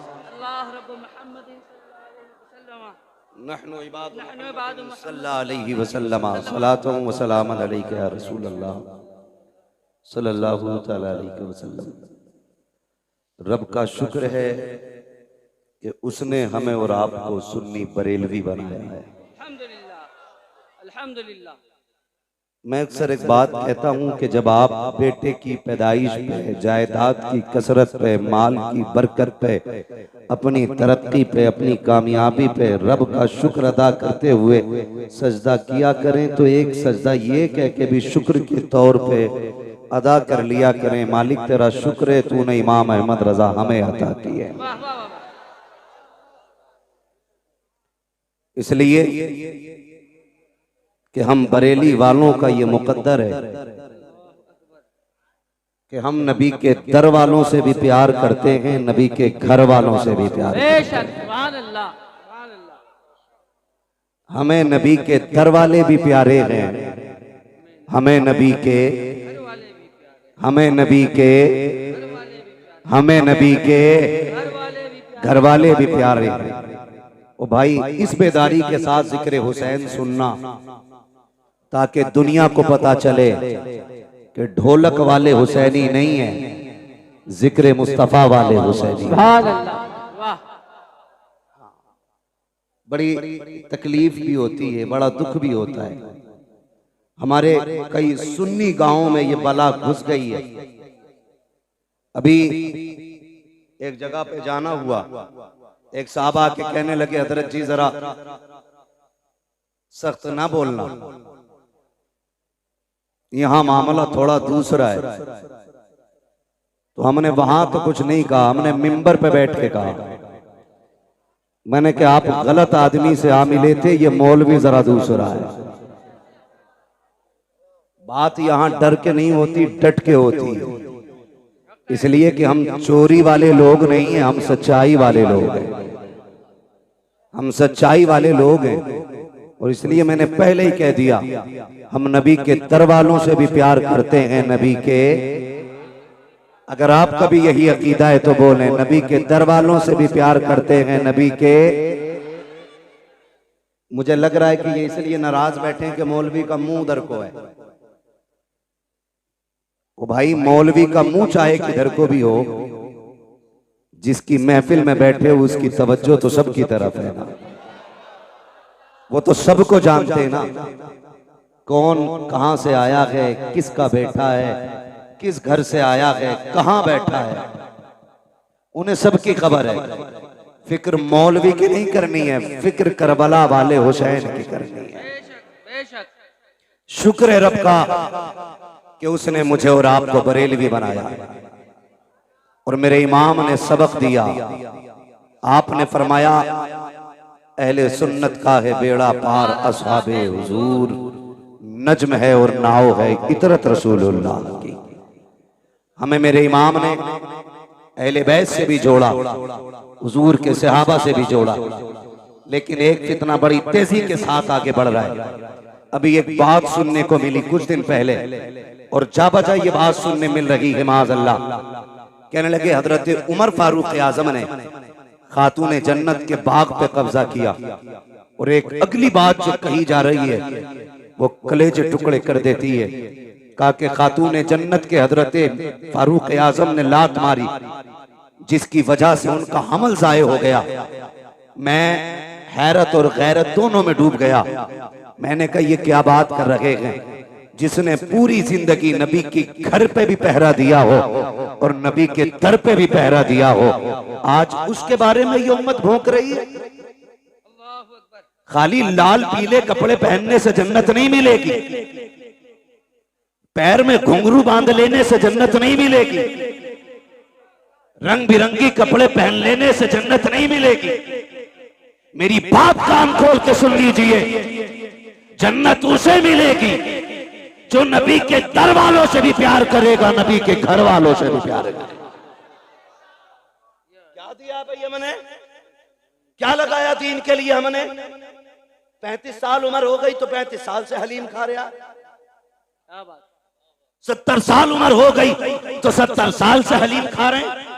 नहनु इबादु सल्लल्लाहु अलैहि वसल्लम सलातु व सलामन अलैका या रसूल अल्लाह सल्लल्लाहु तआला अलैहि वसल्लम। रब का शुक्र है कि उसने हमें और आपको सुन्नी बरेलवी बनाया है। अल्हम्दुलिल्लाह अल्हम्दुलिल्लाह। मैं अक्सर एक बात कहता हूं कि जब आप बेटे की पैदाइश पे, जायदाद की कसरत पे, माल की बरकत पे, अपनी तरक्की पे, अपनी कामयाबी पे रब का शुक्र अदा करते हुए सजदा किया करें तो एक सजदा ये कह के भी शुक्र के तौर पे अदा कर लिया करें, मालिक तेरा शुक्र है तूने इमाम अहमद रजा हमें अता की है। इसलिए कि हम बरेली वालों का ये मुकद्दर है कि हम नबी के दर वालों से भी प्यार करते हैं, नबी के घर वालों से भी प्यार करते हैं। हमें नबी के दर वाले भी प्यारे हैं, हमें नबी के हमें नबी के हमें नबी के घर वाले भी प्यारे हैं। ओ भाई, इस बेदारी के साथ जिक्र हुसैन सुनना ताकि दुनिया को पता चले कि ढोलक वाले हुसैनी नहीं है, जिक्र मुस्तफा वाले हुसैनी। बड़ी तकलीफ भी होती है, बड़ा दुख भी होता है। हमारे कई सुन्नी गांवों में ये बला घुस गई है। अभी एक जगह पे जाना हुआ, एक साहब आके कहने लगे हजरत जी जरा सख्त ना बोलना, यहाँ मामला थोड़ा दूसरा है। तो हमने वहां तो कुछ नहीं कहा, हमने मिंबर पे बैठ के कहा। मैंने कहा आप गलत आदमी से आ मिले थे, ये मौलवी जरा दूसरा है। बात यहाँ डर के नहीं होती, डट के होती है। इसलिए कि हम चोरी वाले लोग नहीं हैं, हम सच्चाई वाले लोग हैं, हम सच्चाई वाले लोग हैं। और इसलिए मैंने पहले ही कह दिया, हम नबी के दर वालों से भी प्यार करते हैं, नबी के। अगर आपका भी यही अकीदा है तो बोलें, नबी के दर वालों से भी प्यार करते हैं, नबी के। मुझे लग रहा है कि ये इसलिए नाराज बैठे हैं कि मौलवी का मुंह उधर को है। वो भाई, मौलवी का मुंह चाहे किधर को भी हो, जिसकी महफिल में बैठे हो उसकी तवज्जो तो सबकी तरफ है ना। वो तो सबको जानते हैं ना, कौन कहां से आया है, किसका बेटा है, किस घर से आया है, कहां बैठा है, उन्हें सबकी खबर है। फिक्र मौलवी की नहीं करनी है, फिक्र करबला वाले हुसैन की करनी है। शुक्र है रब का कि उसने मुझे और आपको बरेलवी बनाया और मेरे इमाम ने सबक दिया। आपने फरमाया अहले सुन्नत का है बेड़ा पार, असहाबे हुजूर नज्म है और नाव है इतरत रसूलुल्लाह की। हमें मेरे इमाम ने अहले बैत से भी जोड़ा, हुजूर के सहाबा से भी जोड़ा। लेकिन एक फितना बड़ी तेजी के साथ आगे बढ़ रहा है। अभी एक बात सुनने को मिली कुछ दिन पहले, और जा बजा ये बात सुनने मिल रही है माज़अल्लाह। कहने लगे हजरत उमर फारूक आजम ने खातून जन्नत के बाग पे कब्जा किया। और एक अगली बात जो कही जा रही है वो कलेजे टुकड़े कर देती है। कहा कि खातून जन्नत के हजरत फारूक आजम ने लात मारी, जिसकी वजह से उनका हमल जाये हो गया। मैं हैरत और गैरत दोनों में डूब गया। मैंने कहा ये क्या बात कर रहे हैं, जिसने पूरी जिंदगी नबी की घर पे भी पहरा दिया हो और नबी के दर पे भी पहरा दिया हो, आज उसके बारे में ये उम्मत भौंक रही है। खाली लाल पीले कपड़े पहनने से जन्नत नहीं मिलेगी, पैर में घुंघरू बांध लेने से जन्नत नहीं मिलेगी, रंग बिरंगी कपड़े पहन लेने से जन्नत नहीं मिलेगी। मेरी बात कान खोल के सुन लीजिए, जन्नत उसे मिलेगी जो नबी के दर वालों से भी प्यार करेगा, नबी के घर वालों से भी प्यार करेगा। क्या दिया भाई हमने, क्या लगाया दीन के लिए हमने। 35 साल उम्र हो गई तो 35 साल से हलीम खा रहा। 70 साल उम्र हो गई तो 70 साल से हलीम खा रहे हैं।